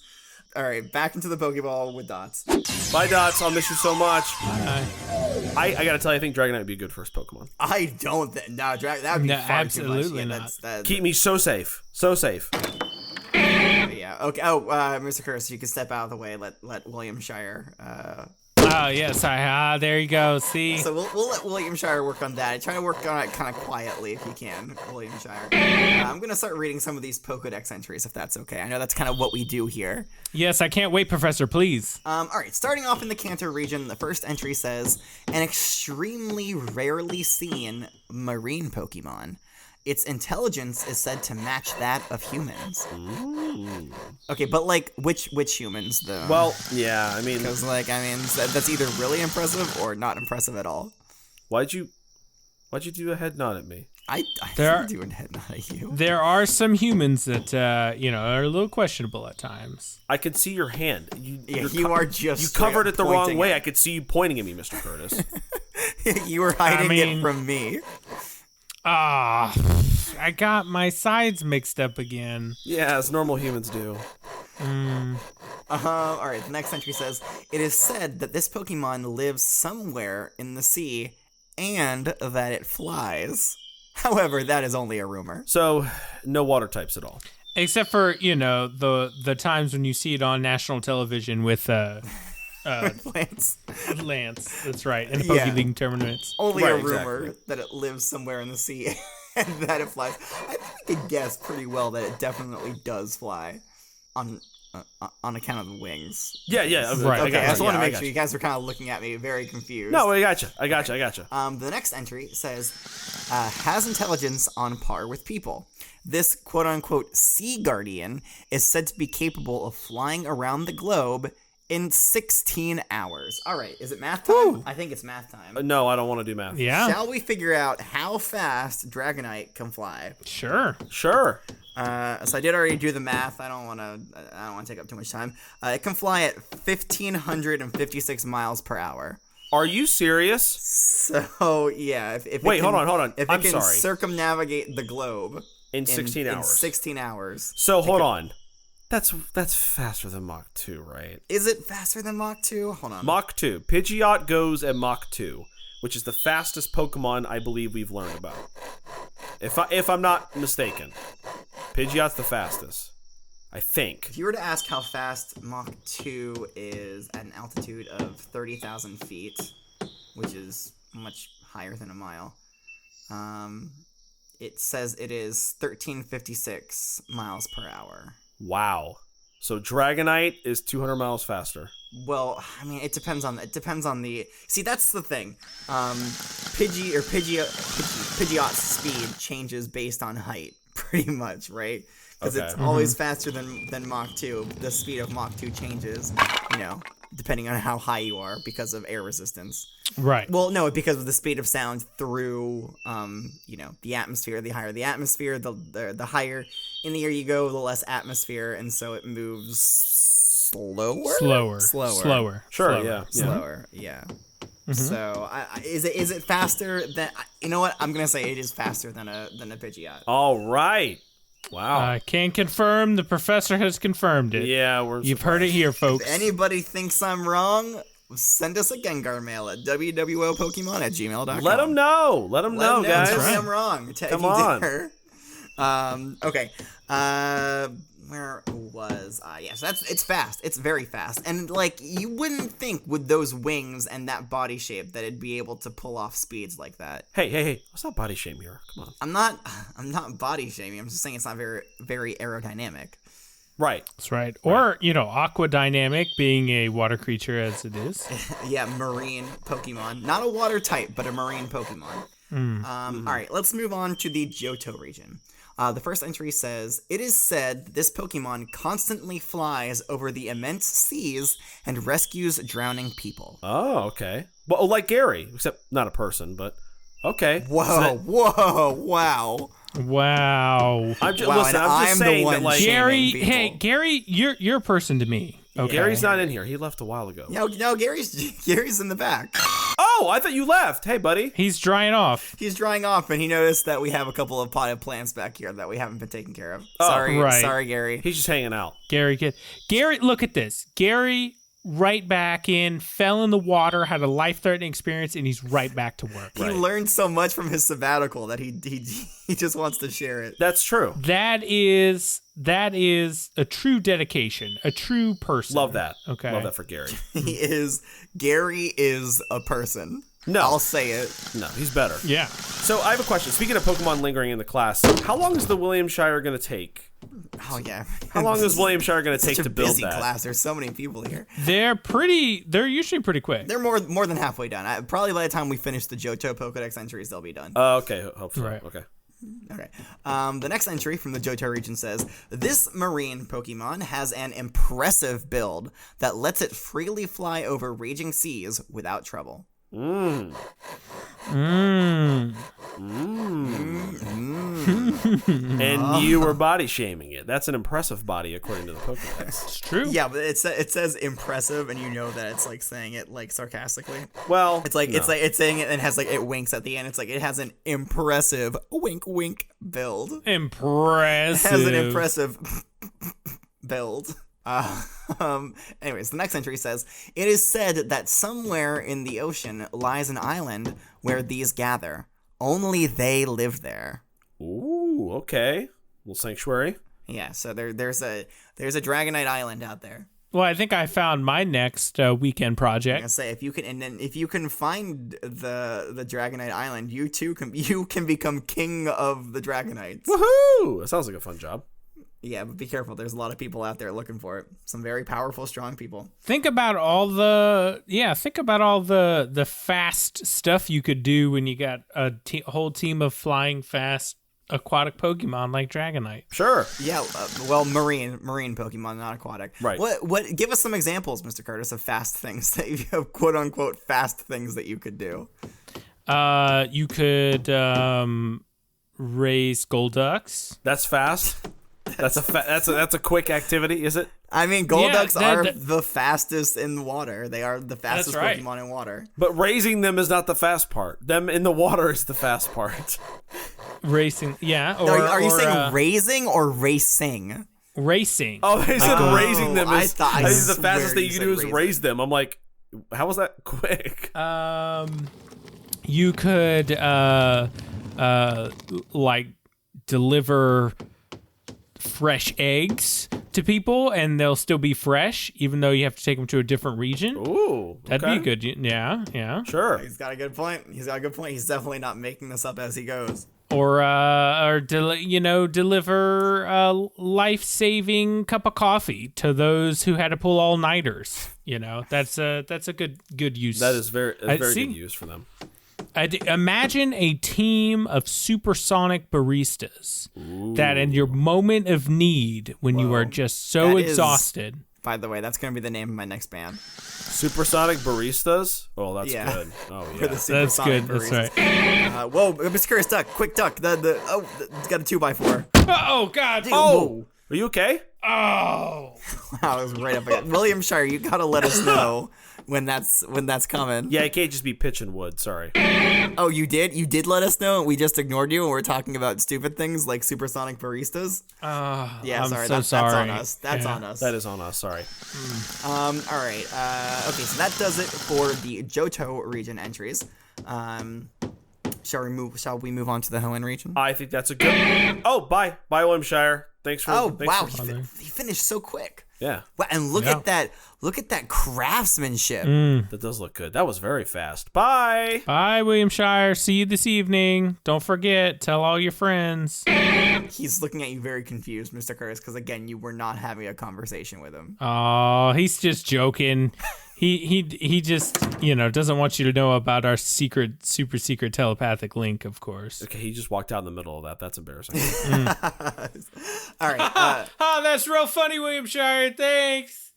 All right, back into the Pokeball with Dots. Bye, Dots. I'll miss you so much. Bye. I gotta tell you, I think Dragonite would be a good first Pokemon. I don't. That would be No, far absolutely too much. not. Keep me so safe. So safe. Yeah. Okay. Oh, Mr. Curtis, you can step out of the way. Let William Shire. Oh yeah, sorry. There you go. See. So we'll let William Shire work on that. Try to work on it kind of quietly if you can, William Shire. I'm gonna start reading some of these Pokedex entries if that's okay. I know that's kind of what we do here. Yes, I can't wait, Professor. Please. All right. Starting off in the Kanto region, the first entry says an extremely rarely seen marine Pokemon. Its intelligence is said to match that of humans. Ooh. Okay, but like which humans though? Well, yeah. I mean, because that's either really impressive or not impressive at all. why'd you do a head nod at me? I didn't do a head nod at you. There are some humans that are a little questionable at times. I could see your hand. You are just you covered it the wrong pointing way. at- I could see you pointing at me, Mr. Curtis. You were hiding it from me. I got my sides mixed up again. Yeah, as normal humans do. All right, the next entry says, it is said that this Pokemon lives somewhere in the sea and that it flies. However, that is only a rumor. So, no water types at all. Except for, the times when you see it on national television with Lance. Lance. That's right. In the Poke League tournaments. Only Right, a rumor exactly. that it lives somewhere in the sea and that it flies. I think we could guess pretty well that it definitely does fly. On on account of the wings. Yeah. Right. Okay, I just want to make got sure you. you guys were kind of looking at me very confused. No, I got you. The next entry says, has intelligence on par with people. This quote-unquote sea guardian is said to be capable of flying around the globe in 16 hours. All right, is it math time? Woo. I think it's math time. No, I don't want to do math. Yeah. Shall we figure out how fast Dragonite can fly? Sure. Sure. So I did already do the math. I don't want to take up too much time. It can fly at 1,556 miles per hour. Are you serious? So yeah, if Wait, it can, hold on. If I'm it can sorry. circumnavigate the globe In 16 hours. In 16 hours. So hold on. That's faster than Mach 2, right? Is it faster than Mach 2? Hold on. Mach 2. Pidgeot goes at Mach 2, which is the fastest Pokemon I believe we've learned about. If I'm not mistaken, Pidgeot's the fastest, I think. If you were to ask how fast Mach 2 is at an altitude of 30,000 feet, which is much higher than a mile, it says it is 1,356 miles per hour. Wow. So Dragonite is 200 miles faster. Well, I mean, it depends on the. See, that's the thing. Pidgeot's speed changes based on height, pretty much, right? Because Okay. it's always faster than Mach 2. The speed of Mach 2 changes, depending on how high you are because of air resistance. Right. Well, no, because of the speed of sound through, the atmosphere. The higher the atmosphere, the higher in the air you go, the less atmosphere, and so it moves slower. Sure, Slower. yeah. Slower, yeah. So, is it faster than? You know what? I'm gonna say it is faster than a Pidgeot. All right. Wow. I can confirm. The professor has confirmed it. Yeah, You've heard it here, folks. If anybody thinks I'm wrong, send us a Gengar mail at wwopokemon@gmail.com. Let them know. Let them know, guys. Tell me I'm wrong. Come on. Okay. Where was I? Yes, it's fast. It's very fast. And you wouldn't think with those wings and that body shape that it'd be able to pull off speeds like that. Hey. Let's not body shame here. Come on. I'm not body shaming. I'm just saying it's not very, very aerodynamic. Right. That's right. Or, aqua dynamic, being a water creature as it is. Yeah, marine Pokemon. Not a water type, but a marine Pokemon. All right, let's move on to the Johto region. The first entry says, it is said this Pokemon constantly flies over the immense seas and rescues drowning people. Oh, okay. Well, like Gary, except not a person, but okay. Wow. Wow. I'm just, Wow, listen, and I'm just I'm the saying one that, like, shaming Gary, people. hey, Gary, you're a person to me. Okay. Gary's not in here. He left a while ago. No, Gary's in the back. Oh, I thought you left. Hey, buddy. He's drying off. He's drying off, and he noticed that we have a couple of potted plants back here that we haven't been taking care of. Oh, Sorry, Gary. He's just hanging out. Gary, look at this. Gary, right back in, fell in the water, had a life-threatening experience, and he's right back to work. He learned so much from his sabbatical that he just wants to share it. That's true. That is a true dedication, a true person. Love that. Okay. Love that for Gary. Gary is a person. No. I'll say it. No, he's better. Yeah. So I have a question. Speaking of Pokemon lingering in the class, how long is the Williamshire going to take? Oh yeah. How long is Williamshire going to take to build busy that? class. There's so many people here. They're usually pretty quick. They're more than halfway done. Probably by the time we finish the Johto Pokedex entries, they'll be done. Okay. Hope so. Right. Okay. Okay. The next entry from the Johto region says, this marine Pokemon has an impressive build that lets it freely fly over raging seas without trouble. Mm. And you were body shaming it. That's an impressive body according to the Pokedex. It's true. Yeah, but it says impressive, and you know that it's saying it sarcastically. Well, It's saying it and has it winks at the end. It's it has an impressive wink build. Impressive. It has an impressive build. Anyways, the next entry says, it is said that somewhere in the ocean lies an island where these gather. Only they live there. Ooh, okay. Little sanctuary. Yeah, so there's a Dragonite island out there. Well, I think I found my next weekend I'm project. gonna say if you can find the Dragonite island, you too can become king of the Dragonites. Woohoo! That sounds like a fun job. Yeah, but be careful. There's a lot of people out there looking for it. Some very powerful, strong people. Think about all the fast stuff you could do when you got a whole team of flying fast aquatic Pokemon like Dragonite. Sure. Yeah, well, marine Pokemon, not aquatic. Right. What? Give us some examples, Mr. Curtis, of fast things that you have, quote unquote, fast things that you could do. You could raise Golducks. That's fast. That's a quick activity, is it? I mean, Golducks are the fastest in the water. They are the fastest Pokemon in water. But raising them is not the fast part. Them in the water is the fast part. Racing, yeah. Or, are you saying raising or racing? Racing. Oh, they said raising them is the fastest thing you can do is raise them. I'm like, how was that quick? You could like deliver fresh eggs to people and they'll still be fresh even though you have to take them to a different region. Ooh, that'd be good. Yeah, sure. He's got a good point. He's definitely not making this up as he goes. Or deliver a life-saving cup of coffee to those who had to pull all-nighters. That's a good use. That is very good use for them. Imagine a team of supersonic baristas that in your moment of need, when you are just so exhausted. By the way, that's going to be the name of my next band. Supersonic baristas? Oh, that's good. Oh, yeah. That's good. Baristas. That's right. Whoa, Mr. Curious Duck, quick duck. It's got a 2x4. Oh, God. Dude, oh, are you okay? Oh. Wow, it was right up again. William Shire, you got to let us know when that's coming. Yeah, I can't just be pitching wood. Sorry. Oh, you did? You did let us know, and we just ignored you, and we're talking about stupid things like supersonic baristas? Yeah, I'm sorry. That's sorry. on us. That's on us. That is on us. Sorry. All right. Okay, so that does it for the Johto region entries. Shall we move on to the Hoenn region? I think that's a good... Oh, bye, William Shire. Thanks for... Wow, he finished so quick. Yeah. Wow, and look at that craftsmanship. That does look good. That was very fast. Bye. Bye, William Shire. See you this evening. Don't forget, tell all your friends. He's looking at you very confused, Mr. Curtis, because again, you were not having a conversation with him. Oh, he's just joking. He just, doesn't want you to know about our super secret telepathic link, of course. Okay, he just walked out in the middle of that. That's embarrassing. All right. That's real funny, William Shire. Thanks.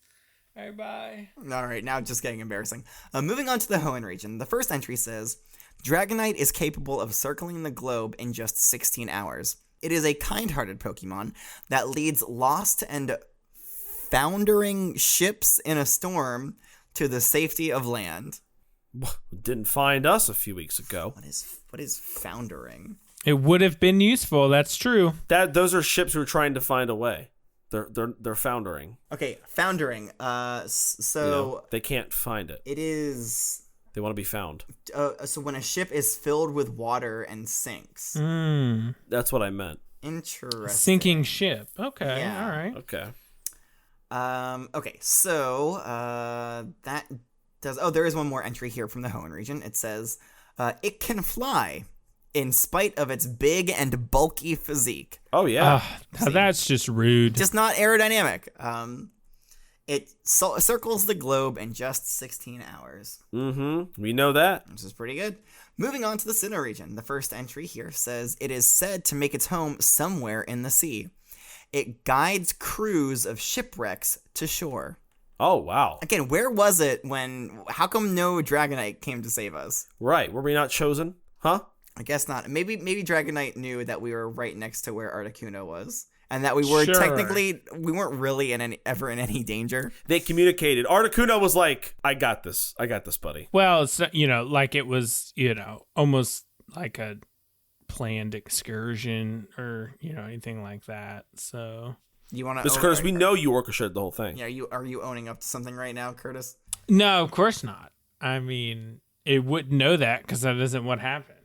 All right, bye. All right, now it's just getting embarrassing. Moving on to the Hoenn region. The first entry says, Dragonite is capable of circling the globe in just 16 hours. It is a kind-hearted Pokemon that leads lost and foundering ships in a storm to the safety of land. Didn't find us a few weeks ago. What is foundering? It would have been useful. That's true. Those are ships who are trying to find a way. They're foundering. Okay, foundering. So they can't find it. It is. They want to be found. So when a ship is filled with water and sinks. That's what I meant. Interesting. Sinking ship. Okay. Yeah. All right. Okay. Okay, so that does... Oh, there is one more entry here from the Hoenn region. It says, it can fly in spite of its big and bulky physique. Oh, yeah. That's just rude. Just not aerodynamic. It circles the globe in just 16 hours. Mm-hmm. We know that. This is pretty good. Moving on to the Sinnoh region. The first entry here says, it is said to make its home somewhere in the sea. It guides crews of shipwrecks to shore. Oh, wow. Again, where was it how come no Dragonite came to save us? Right. Were we not chosen? Huh? I guess not. Maybe Dragonite knew that we were right next to where Articuno was. And that we were we weren't really ever in any danger. They communicated. Articuno was like, I got this, buddy. Well, it's, like it was, almost like a planned excursion or anything like that. So you want to, Mr. Curtis, we know you orchestrated the whole thing. Yeah, are you owning up to something right now, Curtis? No, of course not. I mean, it wouldn't know that because that isn't what happened.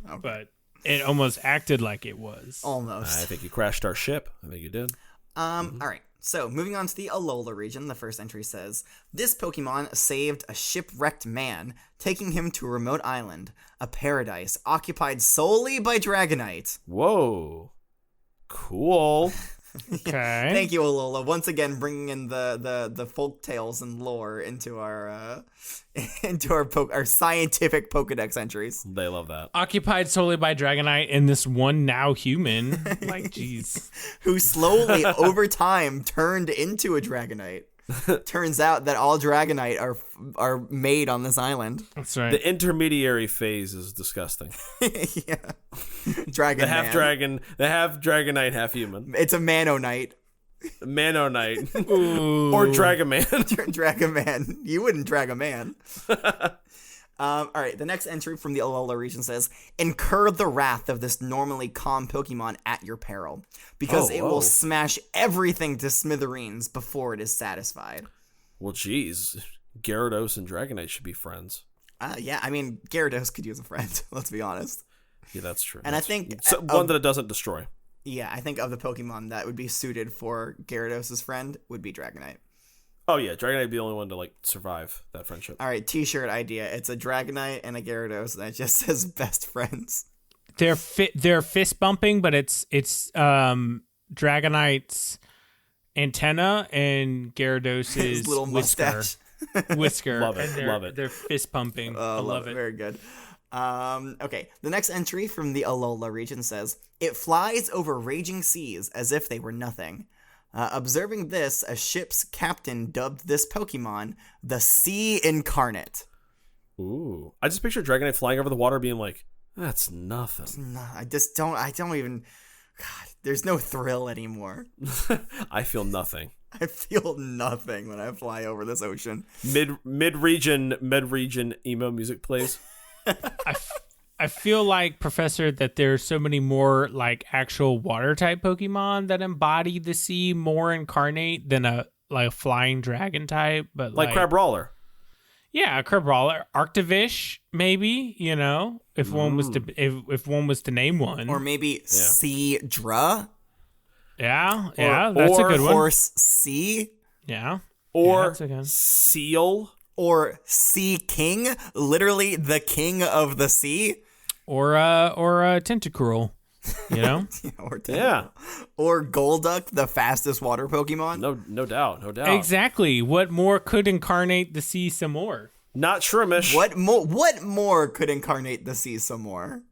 Okay. But it almost acted like it was. Almost. I think you crashed our ship. I think you did. All right. So, moving on to the Alola region, the first entry says, this Pokemon saved a shipwrecked man, taking him to a remote island, a paradise occupied solely by Dragonite. Whoa. Cool. Okay. Thank you, Alola. Once again, bringing in the folk tales and lore into our our scientific Pokedex entries. They love that. Occupied solely by Dragonite and this one now human. Like, jeez. Who slowly, over time, turned into a Dragonite. Turns out that all Dragonite are made on this island. That's right. The intermediary phase is disgusting. Yeah. Dragon The half man. dragon, the half Dragonite, half human. It's a Manonite. Manonite. Ooh. Or Dragaman. Drag a man. You wouldn't drag a man. All right, the next entry from the Alola region says, incur the wrath of this normally calm Pokemon at your peril, because it will smash everything to smithereens before it is satisfied. Well, geez. Gyarados and Dragonite should be friends. Yeah, I mean, Gyarados could use a friend, let's be honest. Yeah, that's true. And I think... one that it doesn't destroy. Yeah, I think of the Pokemon that would be suited for Gyarados' friend would be Dragonite. Oh, yeah. Dragonite would be the only one to, like, survive that friendship. All right, t-shirt idea. It's a Dragonite and a Gyarados, and it just says best friends. They're fist bumping, but it's Dragonite's antenna and Gyarados' His little mustache. whisker. Love it, And love it. They're fist pumping. I love it. Very good. Okay, the next entry from the Alola region says, it flies over raging seas as if they were nothing. Observing this, a ship's captain dubbed this Pokemon the Sea Incarnate. Ooh. I just picture Dragonite flying over the water being like, that's nothing. No, I don't even, God, there's no thrill anymore. I feel nothing. I feel nothing when I fly over this ocean. Mid-region emo music plays. I feel like, Professor, that there's so many more like actual water type Pokemon that embody the sea more incarnate than a like flying dragon type, but Like Crabrawler. Yeah, a Crabrawler, Arctovish, maybe, you know, if one was to if one was to name one. Or maybe Seadra. Yeah, that's a good one. Horse Sea. Yeah. Or that's a good one. Seal. Or Sea King, literally the king of the sea. Or Tentacruel, you know? Or Golduck, the fastest water Pokemon. No doubt. Exactly. What more could incarnate the sea some more? Not Shrimish. What more could incarnate the sea some more?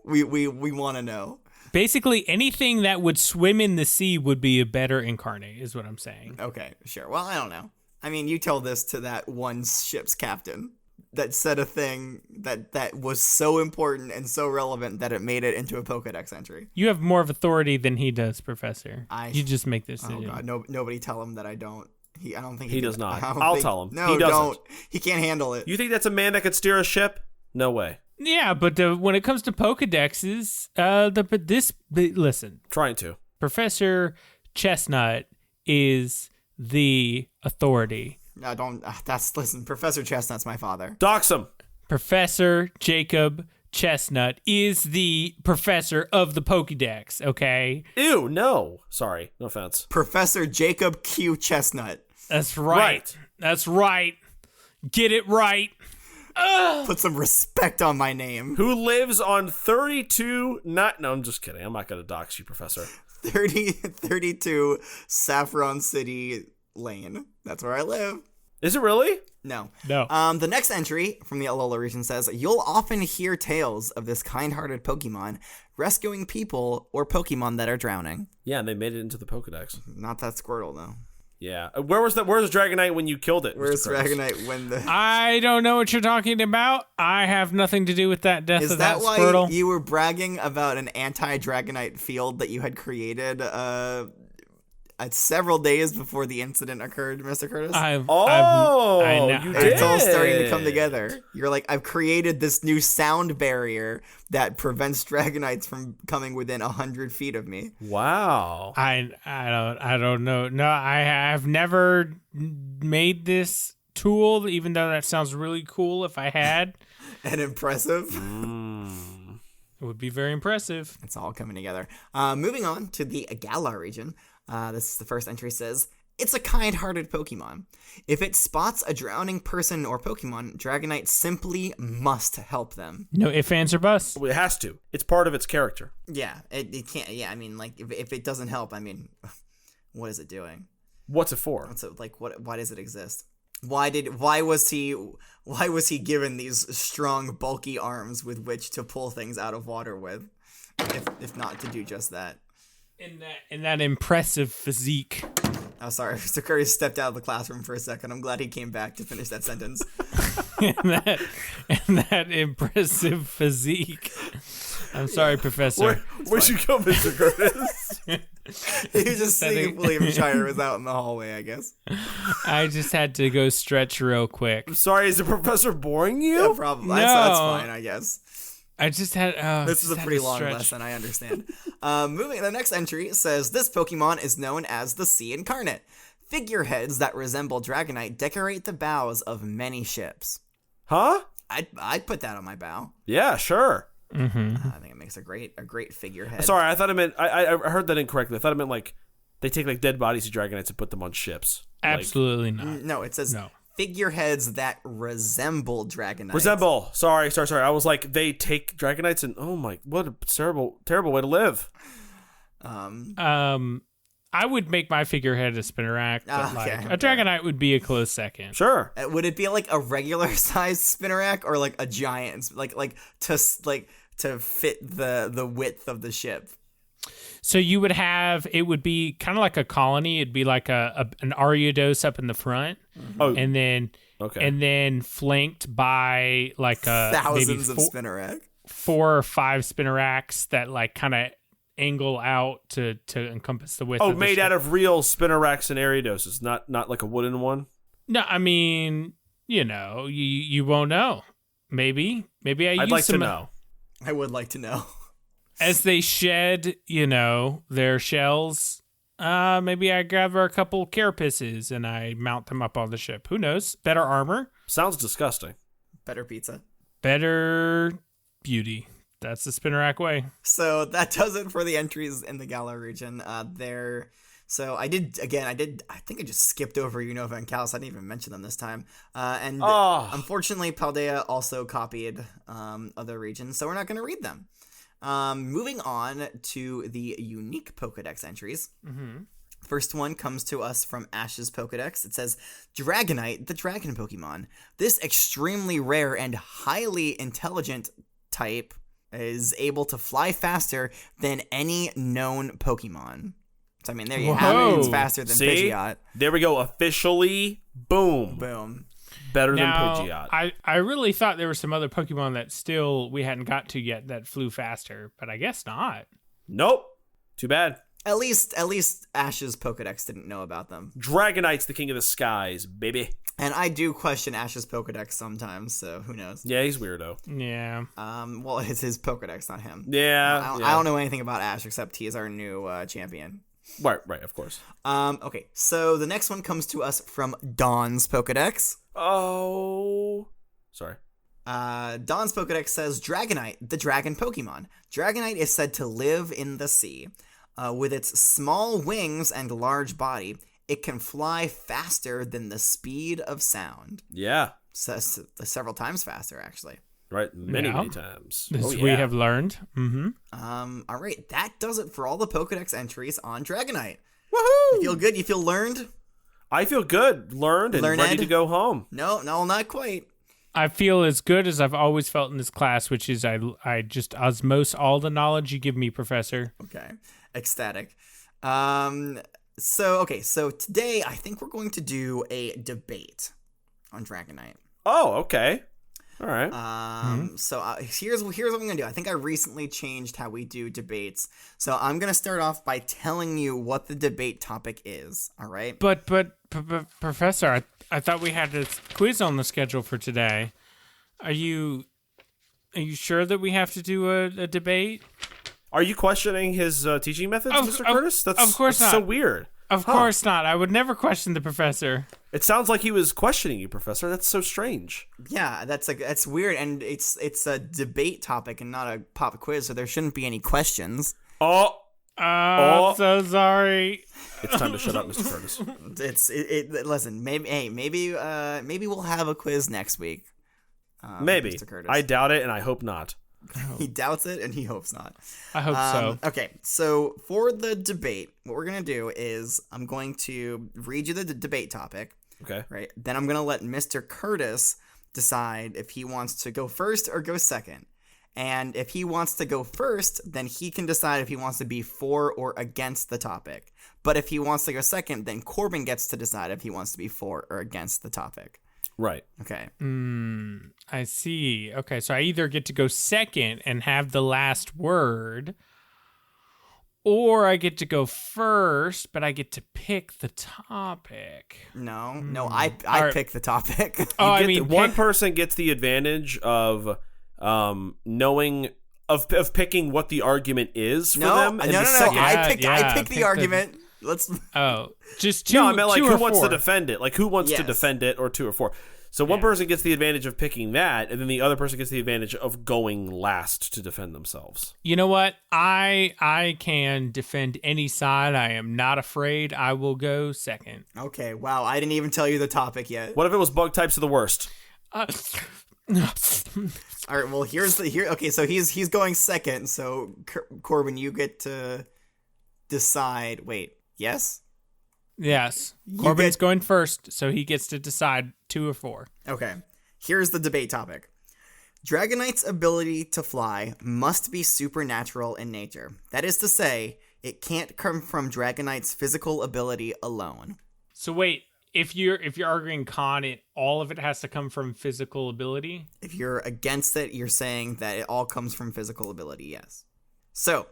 We want to know. Basically, anything that would swim in the sea would be a better incarnate, is what I'm saying. Okay, sure. Well, I don't know. I mean, you tell this to that one ship's captain that said a thing that was so important and so relevant that it made it into a Pokedex entry. You have more of authority than he does, Professor. You just make this decision. Oh God, nobody tell him that I don't. I don't think he does not. I'll tell him. No, he doesn't. don't. He can't handle it. You think that's a man that could steer a ship? No way. Yeah, but when it comes to Pokedexes, listen. Trying to. Professor Chestnut is the authority. No, don't. Listen. Professor Chestnut's my father. Dox him. Professor Jacob Chestnut is the professor of the Pokédex. Okay. Ew. No. Sorry. No offense. Professor Jacob Q Chestnut. That's right. That's right. Get it right. Put some respect on my name. Who lives on 32... No, I'm just kidding. I'm not going to dox you, Professor. 32 Saffron City Lane. That's where I live. Is it really? No. No. The next entry from the Alola region says, you'll often hear tales of this kind-hearted Pokemon rescuing people or Pokemon that are drowning. Yeah, and they made it into the Pokedex. Not that Squirtle, though. Yeah. Where's Dragonite when you killed it? Where's Dragonite when the... I don't know what you're talking about. I have nothing to do with that death of that Squirtle. Is that why you were bragging about an anti-Dragonite field that you had created several days before the incident occurred, Mr. Curtis? I know. You did. It's all starting to come together. You're like, I've created this new sound barrier that prevents Dragonites from coming within 100 feet of me. Wow. I don't know. No, I have never made this tool, even though that sounds really cool if I had. And impressive. It would be very impressive. It's all coming together. Moving on to the Galar region. This is the first entry says, It's a kind-hearted Pokemon. If it spots a drowning person or Pokemon, Dragonite simply must help them. No ifs, ands, or buts. Well, it has to. It's part of its character. Yeah, it can't. Yeah, I mean, like if it doesn't help, I mean, what is it doing? What's it for? So like, why does it exist? Why was he given these strong, bulky arms with which to pull things out of water with, if not to do just that? In that impressive physique. Oh, sorry. Mr. Curry stepped out of the classroom for a second. I'm glad he came back to finish that sentence. in that impressive physique. I'm sorry, Professor. Where'd you go, Mr. Curtis? He was just seeing if William Shire was out in the hallway, I guess. I just had to go stretch real quick. I'm sorry, is the professor boring you? Yeah, probably. No. That's fine, I guess. I just had. This is a pretty long lesson, I understand. Moving, the next entry says, this Pokemon is known as the Sea Incarnate. Figureheads that resemble Dragonite decorate the bows of many ships. Huh? I'd put that on my bow. Yeah, sure. Mm-hmm. I think it makes a great figurehead. Sorry, I thought it meant I heard that incorrectly. I thought it meant like they take like dead bodies of Dragonites and put them on ships. Absolutely not. No, it says No. figureheads that resemble Dragonite. Resemble. Sorry. I was like, they take Dragonites and oh my, what a terrible way to live. I would make my figurehead a Spinarak, but a Dragonite would be a close second. Sure. Would it be like a regular sized Spinarak or like a giant, like to fit the width of the ship? So you would have, it would be kind of like a colony. It'd be like an Ariados up in the front, and then flanked by like thousands maybe of Spinarak, 4 or 5 Spinaraks that like kind of angle out to encompass the width. Oh, of the made ship. out of real Spinaraks and Ariadoses, not like a wooden one. No, I mean, you won't know. Maybe I'd like to know. I would like to know. As they shed, their shells, maybe I gather a couple carapaces and I mount them up on the ship. Who knows? Better armor. Sounds disgusting. Better pizza. Better beauty. That's the Spinarak way. So that does it for the entries in the Galar region. So I think I just skipped over Unova and Kalos. I didn't even mention them this time. Unfortunately, Paldea also copied other regions, so we're not going to read them. Moving on to the unique Pokedex entries. Mm-hmm. First one comes to us from Ash's Pokedex. It says, Dragonite, the dragon Pokemon. This extremely rare and highly intelligent type is able to fly faster than any known Pokemon. So, I mean, there you have it. It's faster than Pidgeot. There we go. Officially, boom. Boom. Better now, than Pidgeot. I really thought there were some other Pokemon that still we hadn't got to yet that flew faster, but I guess not. Nope. Too bad. At least Ash's Pokedex didn't know about them. Dragonite's the king of the skies, baby. And I do question Ash's Pokedex sometimes, so who knows? Yeah, he's weirdo. Yeah. Well, it's his Pokedex, not him. Yeah. I don't know anything about Ash except he is our new champion. Right, of course. Okay, so the next one comes to us from Dawn's Pokedex. Oh. Sorry. Dawn's Pokedex says, Dragonite, the dragon Pokemon. Dragonite is said to live in the sea. With its small wings and large body, it can fly faster than the speed of sound. Yeah. Several times faster, actually. Right, many times. As we have learned. Mm-hmm. All right, that does it for all the Pokedex entries on Dragonite. Woohoo! You feel good? You feel learned? I feel good. Learned and ready to go home. No, not quite. I feel as good as I've always felt in this class, which is I just osmose all the knowledge you give me, Professor. Okay. Ecstatic. So today I think we're going to do a debate on Dragonite. Oh, okay. All right. So here's what I'm going to do. I think I recently changed how we do debates. So I'm going to start off by telling you what the debate topic is, all right? But Professor, I thought we had a quiz on the schedule for today. Are you sure that we have to do a debate? Are you questioning his teaching methods, Mr. Curtis? That's of course that's not. So weird. Of course not. I would never question the professor. It sounds like he was questioning you, Professor. That's so strange. Yeah, that's weird, and it's a debate topic and not a pop quiz, so there shouldn't be any questions. Oh, I'm so sorry. It's time to shut up, Mr. Curtis. Listen, maybe we'll have a quiz next week. Maybe. Mr. Curtis. I doubt it, and I hope not. He doubts it, and he hopes not. I hope so. Okay, so for the debate, what we're going to do is I'm going to read you the debate topic. Okay. Right? Then I'm going to let Mr. Curtis decide if he wants to go first or go second. And if he wants to go first, then he can decide if he wants to be for or against the topic. But if he wants to go second, then Corbin gets to decide if he wants to be for or against the topic. Right. Okay. I see. Okay, so I either get to go second and have the last word, or I get to go first, but I get to pick the topic. No, I Alright. pick the topic. One person gets the advantage of knowing of picking what the argument is for them. And No. the second, I pick the argument. Let's. Oh, just two. No, I meant like two who or wants to four. defend it? Like who wants to Yes. defend it, or 2 or 4. So one person gets the advantage of picking that, and then the other person gets the advantage of going last to defend themselves. You know what? I can defend any side. I am not afraid. I will go second. Okay. Wow. I didn't even tell you the topic yet. What if it was bug types of the worst? All right. Well, Okay. So he's going second. So Corbin, you get to decide. Wait. Yes. Yes. Corbin's going first, so he gets to decide 2 or 4. Okay. Here's the debate topic. Dragonite's ability to fly must be supernatural in nature. That is to say, it can't come from Dragonite's physical ability alone. So wait, if you're arguing con, all of it has to come from physical ability? If you're against it, you're saying that it all comes from physical ability, yes. So,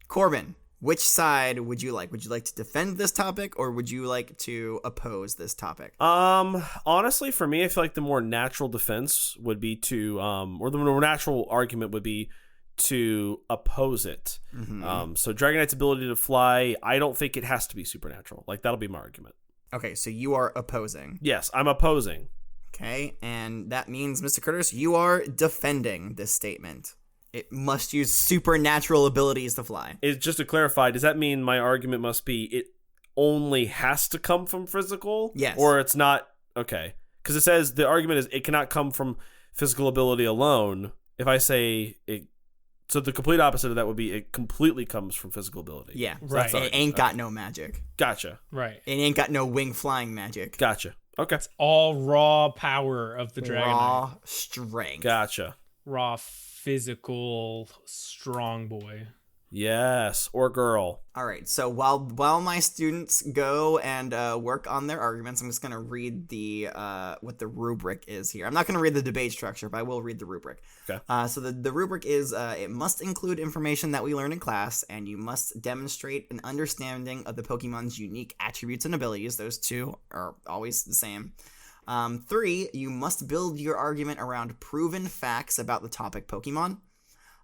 Corbin, which side would you like? Would you like to defend this topic, or would you like to oppose this topic? Honestly, for me, I feel like the more natural defense would be to, or the more natural argument would be to oppose it. Mm-hmm. So Dragonite's ability to fly, I don't think it has to be supernatural. Like, that'll be my argument. Okay, so you are opposing. Yes, I'm opposing. Okay, and that means, Mr. Curtis, you are defending this statement. It must use supernatural abilities to fly. Just to clarify, does that mean my argument must be it only has to come from physical? Yes. Or it's not? Okay. Because it says the argument is it cannot come from physical ability alone. If I say it, so the complete opposite of that would be it completely comes from physical ability. Yeah, So that's It ain't got no magic. Gotcha. Right. It ain't got no wing flying magic. Gotcha. Okay. All raw power of the Dragonite. Raw strength. Gotcha. Raw physical strong boy. Yes. Or girl. All right. So while my students go and work on their arguments, I'm just gonna read the what the rubric is here. I'm not gonna read the debate structure, but I will read the rubric. Okay. So the rubric is it must include information that we learn in class, and you must demonstrate an understanding of the Pokemon's unique attributes and abilities. Those two are always the same. 3, you must build your argument around proven facts about the topic Pokemon.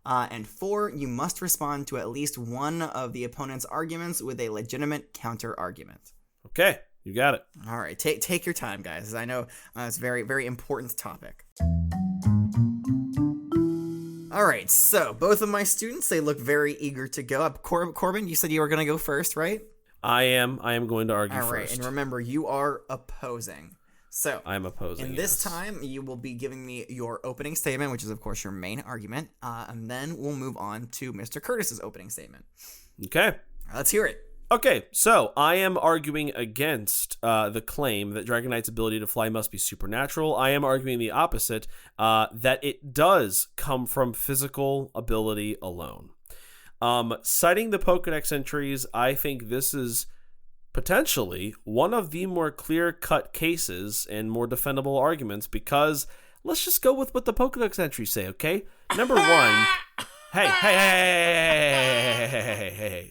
And 4, you must respond to at least one of the opponent's arguments with a legitimate counter-argument. Okay. You got it. All right, take your time, guys. I know it's a very, very important topic. All right, so both of my students, they look very eager to go up. Corbin, you said you were going to go first, right? I am going to argue All right, first. and remember, you are opposing. So, I'm opposing. in this time, you will be giving me your opening statement, which is, of course, your main argument, and then we'll move on to Mr. Curtis's opening statement. Okay. All right, let's hear it. Okay, so I am arguing against the claim that Dragonite's ability to fly must be supernatural. I am arguing the opposite, that it does come from physical ability alone. Citing the Pokedex entries, I think this is potentially one of the more clear-cut cases and more defendable arguments, because let's just go with what the Pokedex entries say, okay? Number 1... Hey,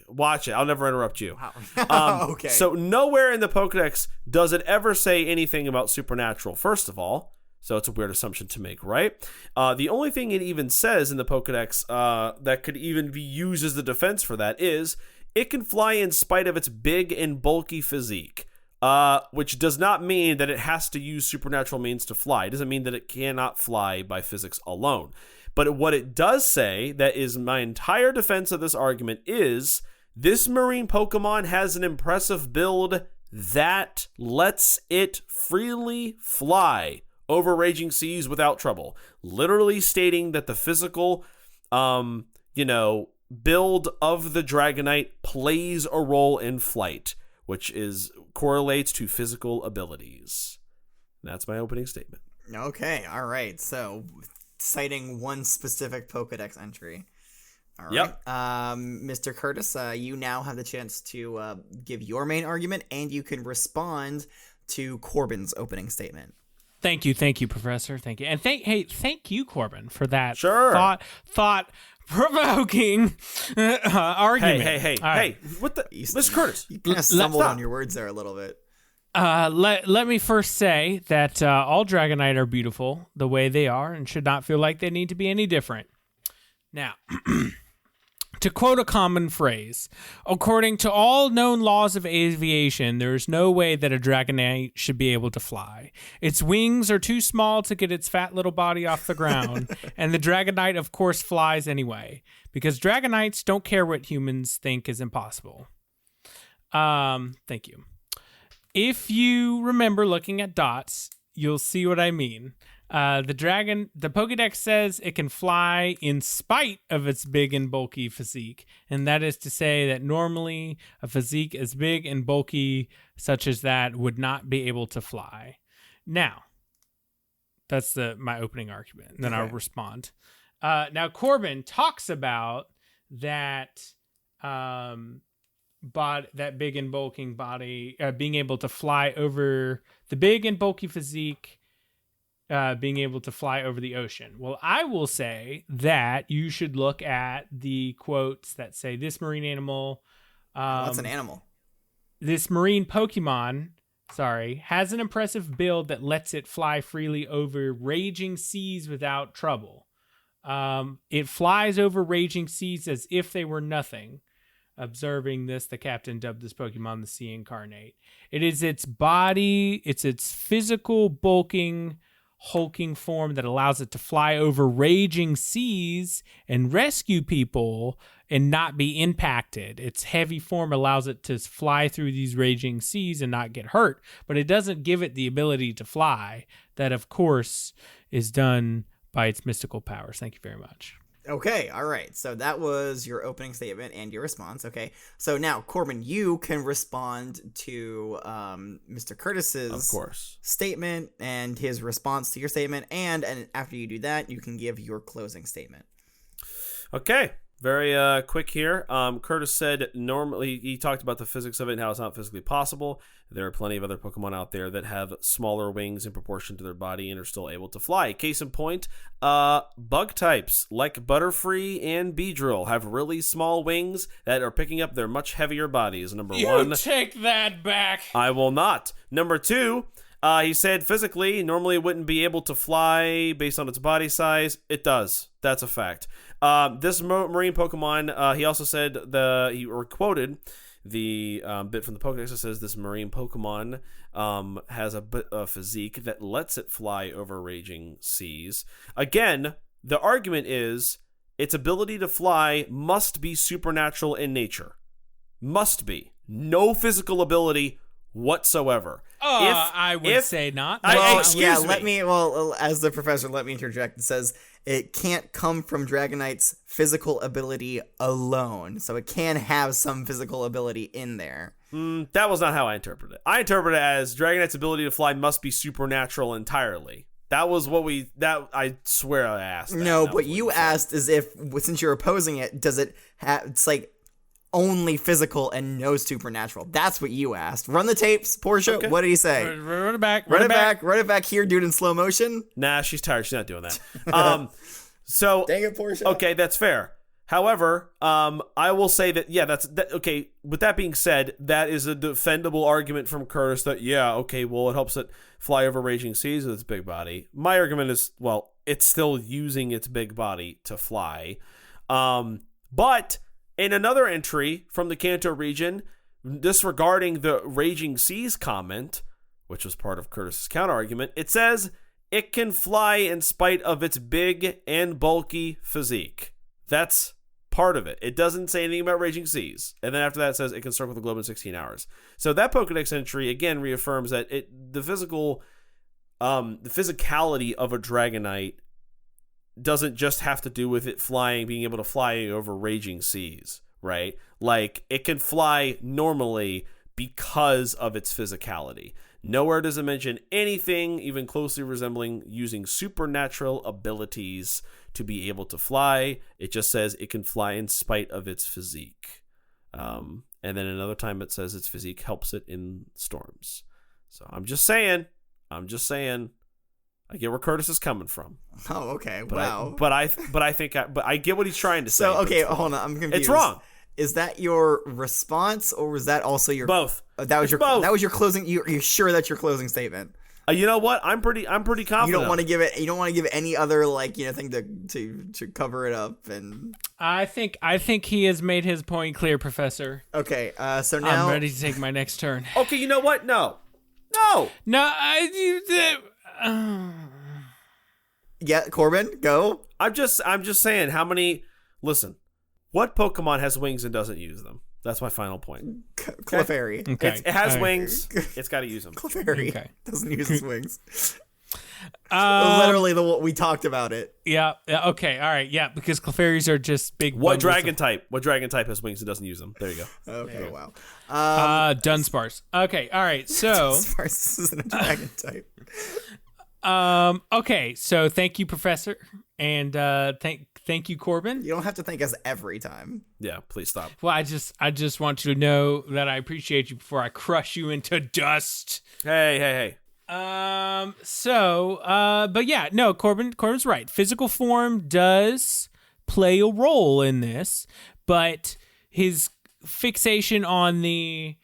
watch it. I'll never interrupt you. Okay. So nowhere in the Pokedex does it ever say anything about supernatural, first of all. So it's a weird assumption to make, right? The only thing it even says in the Pokedex that could even be used as the defense for that is it can fly in spite of its big and bulky physique, which does not mean that it has to use supernatural means to fly. It doesn't mean that it cannot fly by physics alone. But what it does say, that is my entire defense of this argument, is This marine Pokemon has an impressive build that lets it freely fly over raging seas without trouble. Literally stating that the physical, build of the Dragonite plays a role in flight, which correlates to physical abilities. That's my opening statement. Okay, all right. So, citing one specific Pokedex entry. All right. Yep. Mr. Curtis, you now have the chance to give your main argument, and you can respond to Corbin's opening statement. Thank you, Professor. Thank you, and thank you, Corbin, for that thought-provoking argument. Hey! What the, Mr. Curtis? You kind of stumbled on your words there a little bit. Let me first say that all Dragonite are beautiful the way they are and should not feel like they need to be any different. Now, to quote a common phrase, according to all known laws of aviation, there is no way that a Dragonite should be able to fly. Its wings are too small to get its fat little body off the ground, and the Dragonite, of course, flies anyway, because Dragonites don't care what humans think is impossible. Thank you. If you remember looking at dots, you'll see what I mean. The Pokédex says it can fly in spite of its big and bulky physique, and that is to say that normally a physique as big and bulky such as that would not be able to fly. Now, that's my opening argument, and then I'll respond. Now, Corbin talks about that that big and bulking body being able to fly over the big and bulky physique. Being able to fly over the ocean. Well, I will say that you should look at the quotes that say this marine animal. What's an animal? This marine Pokemon, has an impressive build that lets it fly freely over raging seas without trouble. It flies over raging seas as if they were nothing. Observing this, the captain dubbed this Pokemon the Sea Incarnate. It is its body, it's its physical bulking, hulking form that allows it to fly over raging seas and rescue people and not be impacted. Its heavy form allows it to fly through these raging seas and not get hurt, but it doesn't give it the ability to fly. That, of course, is done by its mystical powers. Thank you very much. Okay, all right. So that was your opening statement and your response. Okay, so now, Corbin, you can respond to Mr. Curtis's statement and his response to your statement, and after you do that, you can give your closing statement. Okay, very quick here. Curtis said normally he talked about the physics of it and how it's not physically possible. There are plenty of other Pokemon out there that have smaller wings in proportion to their body and are still able to fly. Case in point, bug types like Butterfree and Beedrill have really small wings that are picking up their much heavier bodies. Number one. You take that back. I will not. Number two, he said physically, normally it wouldn't be able to fly based on its body size. It does. That's a fact. This marine Pokemon, he also said he quoted the bit from the Pokédex that says this marine Pokemon has a physique that lets it fly over raging seas. Again, the argument is its ability to fly must be supernatural in nature. Must be. No physical ability whatsoever. I would say not. As the professor, let me interject. It says it can't come from Dragonite's physical ability alone, so it can have some physical ability in there. That was not how I interpret it. I interpret it as Dragonite's ability to fly must be supernatural entirely. That was I swear I asked that. No, but you asked as if, since you're opposing it, does it have, it's like only physical and no supernatural. That's what you asked. Run the tapes, Portia. Okay. What did he say? Run it back. Run it back here, dude, in slow motion. Nah, she's tired. She's not doing that. So dang it, Portia. Okay, that's fair. However, I will say that okay. With that being said, that is a defendable argument from Curtis that it helps it fly over raging seas with its big body. My argument is, well, it's still using its big body to fly. But in another entry from the Kanto region, disregarding the raging seas comment, which was part of Curtis's counter-argument, it says it can fly in spite of its big and bulky physique. That's part of it. It doesn't say anything about Raging Seas. And then after that, it says it can circle the globe in 16 hours. So that Pokedex entry, again, reaffirms that the physicality of a Dragonite doesn't just have to do with it being able to fly over Raging Seas, right? Like, it can fly normally because of its physicality. Nowhere does it mention anything even closely resembling using supernatural abilities to be able to fly. It just says it can fly in spite of its physique. And then another time it says its physique helps it in storms. So I'm just saying. I get where Curtis is coming from. Oh, okay. But Wow. I get what he's trying to say. So, okay, hold on. I'm confused. It's wrong. Is that your response, or was that also your both? That was both. That was your closing. You're sure that's your closing statement? You know what? I'm pretty confident. You don't want to give it. You don't want to give any other thing to cover it up. And I think he has made his point clear, Professor. Okay. So now I'm ready to take my next turn. Okay. You know what? No. Yeah, Corbin, go. I'm just saying. How many? Listen. What Pokemon has wings and doesn't use them? That's my final point. Clefairy. Okay. It has wings. It's got to use them. Clefairy doesn't use its wings. Literally, we talked about it. Yeah. Okay. All right. Yeah, because Clefairies are just big. What dragon type? What dragon type has wings and doesn't use them? There you go. Okay. Wow. Dunsparce. Okay. All right. So Dunsparce isn't a dragon type. Okay. So thank you, Professor, and thank you, Corbin. You don't have to thank us every time. Yeah. Please stop. Well, I just want you to know that I appreciate you before I crush you into dust. Hey. But yeah, no, Corbin's right. Physical form does play a role in this, but his fixation on the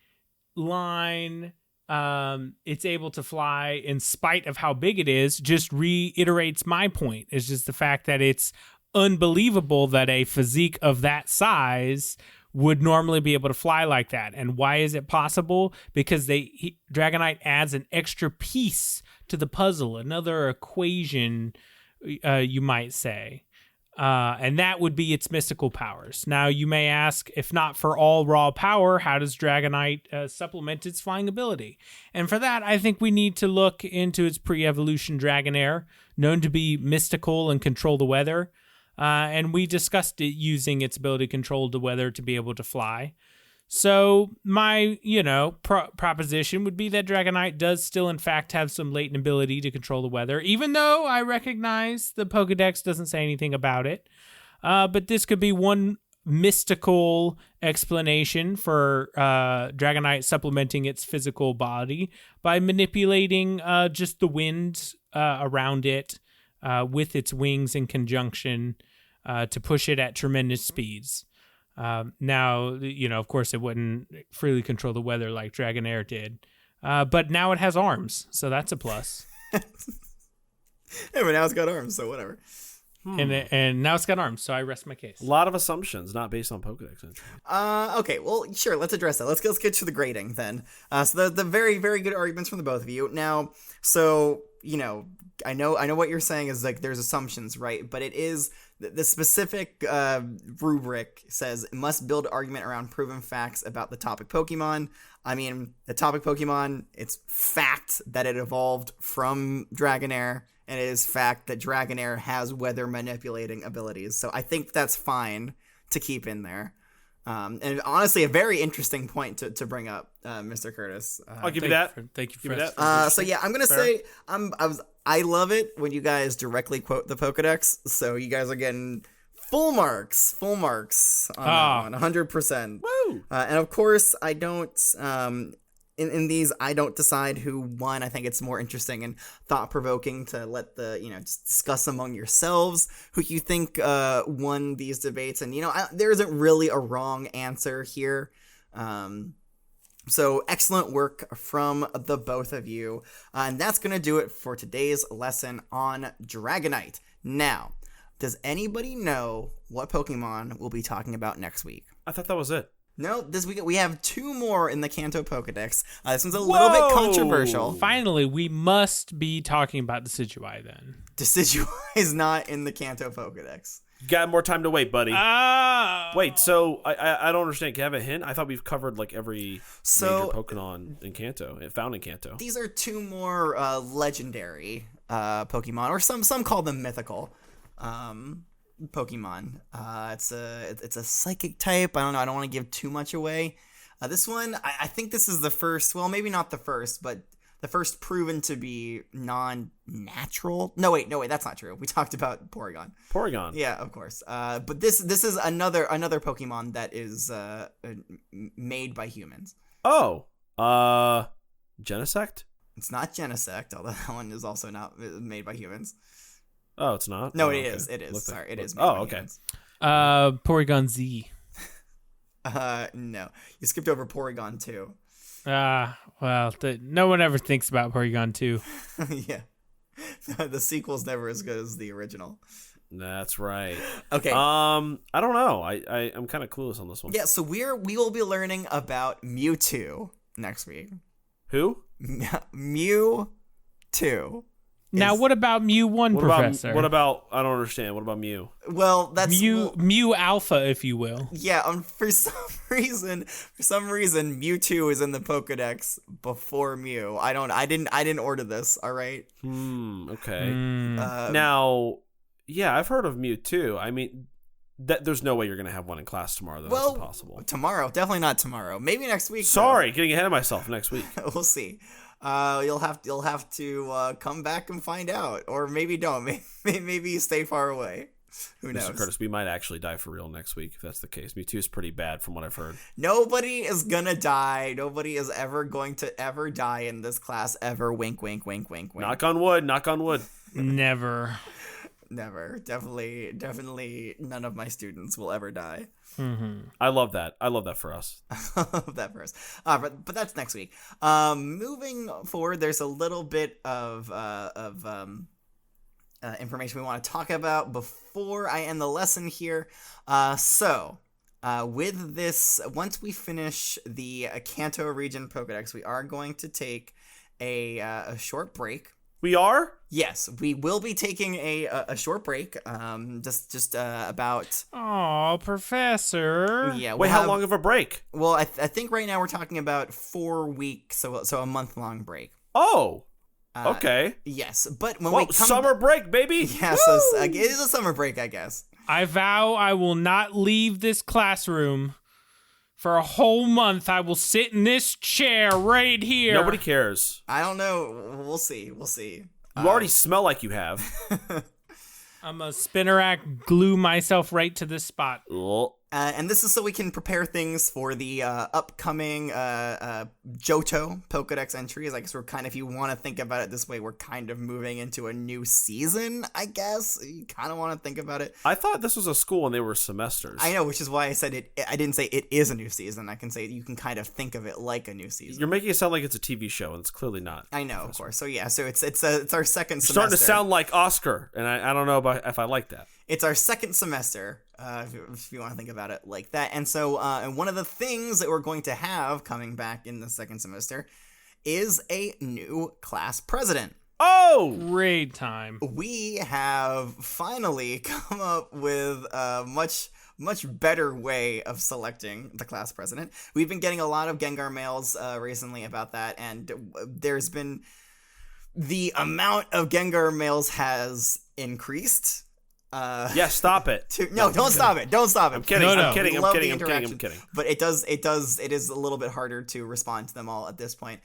line, it's able to fly in spite of how big it is, just reiterates my point. It's just the fact that it's unbelievable that a physique of that size would normally be able to fly like that. And why is it possible? Because Dragonite adds an extra piece to the puzzle, another equation, you might say. And that would be its mystical powers. Now, you may ask, if not for all raw power, how does Dragonite supplement its flying ability? And for that, I think we need to look into its pre-evolution Dragonair, known to be mystical and control the weather. And we discussed it using its ability to control the weather to be able to fly. So my, proposition would be that Dragonite does still, in fact, have some latent ability to control the weather, even though I recognize the Pokedex doesn't say anything about it. But this could be one mystical explanation for Dragonite supplementing its physical body by manipulating just the wind around it with its wings in conjunction to push it at tremendous speeds. Now, of course, it wouldn't freely control the weather like Dragonair did. But now it has arms, so that's a plus. Yeah, but now it's got arms, so whatever. And now it's got arms, so I rest my case. A lot of assumptions, not based on Pokedex entry. Okay, well, sure, let's address that. Let's get to the grading then. So the very, very good arguments from the both of you. Now, so, I know what you're saying is like there's assumptions, right? But it is the specific rubric says it must build argument around proven facts about the topic Pokemon. I mean, the topic Pokemon, it's fact that it evolved from Dragonair, and it is fact that Dragonair has weather manipulating abilities. So I think that's fine to keep in there. And honestly, a very interesting point to bring up, Mr. Curtis. I'll give you that. Thank you for that. So yeah, I'm gonna say I love it when you guys directly quote the Pokedex. So you guys are getting full marks on that one, 100%. Woo! And of course, I don't. In these, I don't decide who won. I think it's more interesting and thought-provoking to let just discuss among yourselves who you think won these debates. And, there isn't really a wrong answer here. So excellent work from the both of you. And that's going to do it for today's lesson on Dragonite. Now, does anybody know what Pokemon we'll be talking about next week? I thought that was it. No, this week we have two more in the Kanto Pokedex. This one's a little bit controversial. Finally, we must be talking about Decidueye then. Decidueye is not in the Kanto Pokedex. You got more time to wait, buddy. Oh. Wait, so I don't understand. Can I have a hint? I thought we've covered like every major Pokemon in Kanto, found in Kanto. These are two more legendary Pokemon, or some call them mythical Pokemon. It's a psychic type. I don't know. I don't want to give too much away. This one, I think this is the first. Well, maybe not the first, but the first proven to be non-natural. No, wait, that's not true. We talked about Porygon. Porygon. Yeah, of course. But this is another Pokemon that is made by humans. Oh, Genesect? It's not Genesect, although that one is also not made by humans. Oh, it's not? No, oh, it okay. is. It is. Sorry, it is made oh, by okay. humans. Porygon Z. No. You skipped over Porygon 2. Well, no one ever thinks about Porygon 2. Yeah. The sequel's never as good as the original. That's right. Okay. I don't know. I'm kind of clueless on this one. Yeah, so we will be learning about Mewtwo next week. Who? Mewtwo. Now, what about Mew 1, Professor? What about, I don't understand. What about Mew? Well, that's... Mew Alpha, if you will. Yeah, for some reason, Mewtwo is in the Pokedex before Mew. I didn't order this, all right? Okay. Now, yeah, I've heard of Mew too. I mean, there's no way you're going to have one in class tomorrow, though. That's impossible. Tomorrow. Definitely not tomorrow. Maybe next week. Sorry, getting ahead of myself next week. We'll see. You'll have to come back and find out, or maybe don't. Maybe stay far away. Who knows? Mr. Curtis, we might actually die for real next week if that's the case. Mewtwo is pretty bad from what I've heard. Nobody is gonna die. Nobody is ever going to ever die in this class ever. Wink, wink, wink, wink, wink. Knock on wood. Knock on wood. Never. Never. Definitely none of my students will ever die. Mm-hmm. I love that. I love that for us. I love that for us. But that's next week. Moving forward, there's a little bit of information we want to talk about before I end the lesson here. With this, once we finish the Kanto region Pokedex, we are going to take a short break. We are? Yes, we will be taking a short break. Just about. Oh, Professor. Yeah. Wait, how long of a break? Well, I think right now we're talking about 4 weeks, so a month-long break. Oh. Okay. Yes, but when we come summer break, baby. Yes, it is a summer break, I guess. I vow I will not leave this classroom. For a whole month, I will sit in this chair right here. Nobody cares. I don't know. We'll see. You already smell like you have. I'm a spinnerack, glue myself right to this spot. And this is so we can prepare things for the upcoming Johto Pokedex entries. I guess we're kind of, if you want to think about it this way, we're kind of moving into a new season, I guess. You kind of want to think about it. I thought this was a school and they were semesters. I know, which is why I said it. I didn't say it is a new season. I can say you can kind of think of it like a new season. You're making it sound like it's a TV show, and it's clearly not. I know, of course. So yeah, so it's our second semester. Starting to sound like Oscar, and I don't know if I like that. It's our second semester, if you want to think about it like that. And so, and one of the things that we're going to have coming back in the second semester is a new class president. Oh! Great time. We have finally come up with a much better way of selecting the class president. We've been getting a lot of Gengar mails recently about that, and there's been... The amount of Gengar mails has increased. Yeah, stop it. Don't stop it. Don't stop it. I'm kidding. No. I'm kidding. But it is a little bit harder to respond to them all at this point,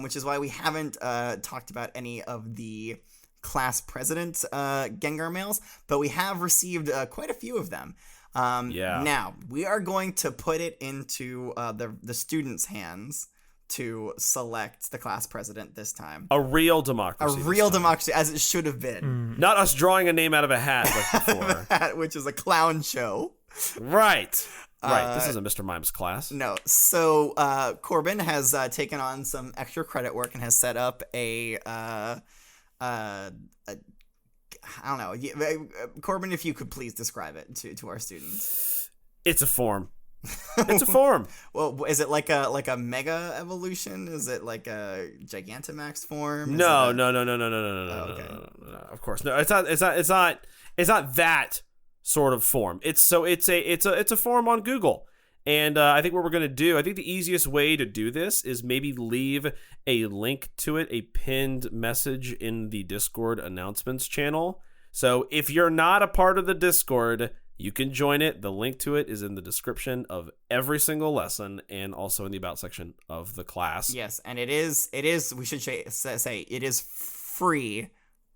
which is why we haven't talked about any of the class president Gengar mails, but we have received quite a few of them. Now we are going to put it into the students' hands to select the class president this time. A real democracy. As it should have been. Not us drawing a name out of a hat like before. Which is a clown show. Right. This isn't Mr. Mime's class. No. So Corbin has taken on some extra credit work and has set up I don't know. Corbin, if you could please describe it to our students. It's a form. It's a form. Well, is it like a mega evolution? Is it like a Gigantamax form? No. Okay. No. Of course, no. It's not that sort of form. It's a form on Google. And I think what we're going to do, I think the easiest way to do this is maybe leave a link to it, a pinned message in the Discord announcements channel. So if you're not a part of the Discord, you can join it. The link to it is in the description of every single lesson and also in the about section of the class. Yes, and it is, we should say it is free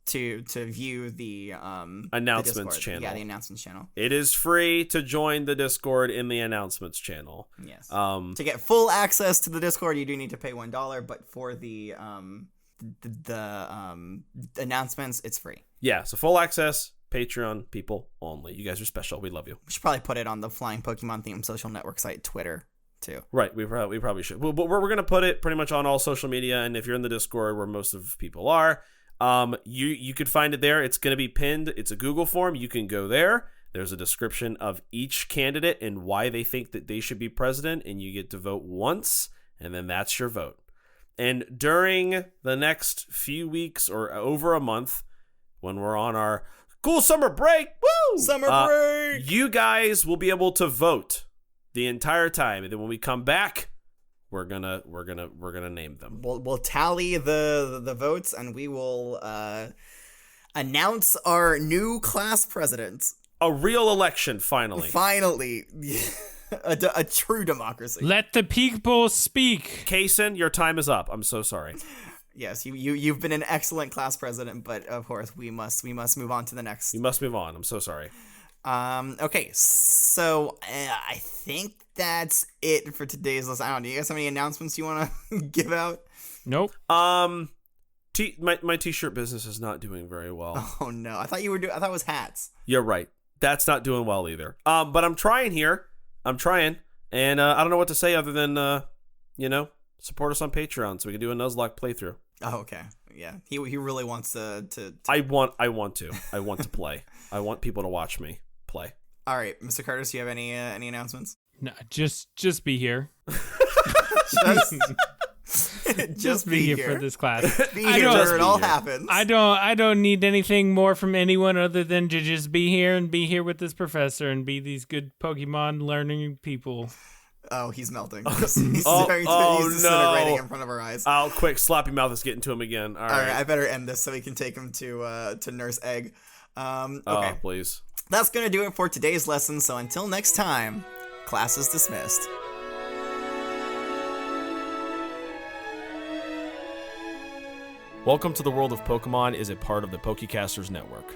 to view the announcements the channel. Yeah, the announcements channel. It is free to join the Discord in the announcements channel. Yes. To get full access to the Discord, you do need to pay $1, but for the announcements, it's free. Yeah, so full access, Patreon people only. You guys are special. We love you. We should probably put it on the Flying Pokemon Theme social network site, Twitter, too. Right, we probably should. But we're going to put it pretty much on all social media, and if you're in the Discord where most of people are, you could find it there. It's going to be pinned. It's a Google form. You can go there. There's a description of each candidate and why they think that they should be president, and you get to vote once, and then that's your vote. And during the next few weeks or over a month, when we're on our cool summer break, woo! Summer break! You guys will be able to vote the entire time, and then when we come back, we're gonna name them. We'll tally the votes, and we will announce our new class president. A real election, finally. Finally, a true democracy. Let the people speak. Kaysen, your time is up. I'm so sorry. Yes, you've been an excellent class president, but of course we must move on to the next. You must move on. I'm so sorry. Okay, so I think that's it for today's list. I don't know. Do you guys have any announcements you want to give out? Nope. My t-shirt business is not doing very well. Oh no, I thought it was hats. You're right. That's not doing well either. But I'm trying here. And I don't know what to say other than support us on Patreon so we can do a Nuzlocke playthrough. Oh, okay. Yeah, he really wants to. I want to play. I want people to watch me play. All right, Mr. Curtis, do you have any announcements? No, just be here. just be here for this class. Be here where it all happens. I don't need anything more from anyone other than to just be here and be here with this professor and be these good Pokemon learning people. Oh, he's melting. He's disintegrating in front of our eyes. Oh, quick, Sloppy Mouth is getting to him again. All right, I better end this so we can take him to Nurse Egg. Okay. Oh, please. That's gonna do it for today's lesson. So until next time, class is dismissed. Welcome to the World of Pokemon is a part of the Pokecasters Network.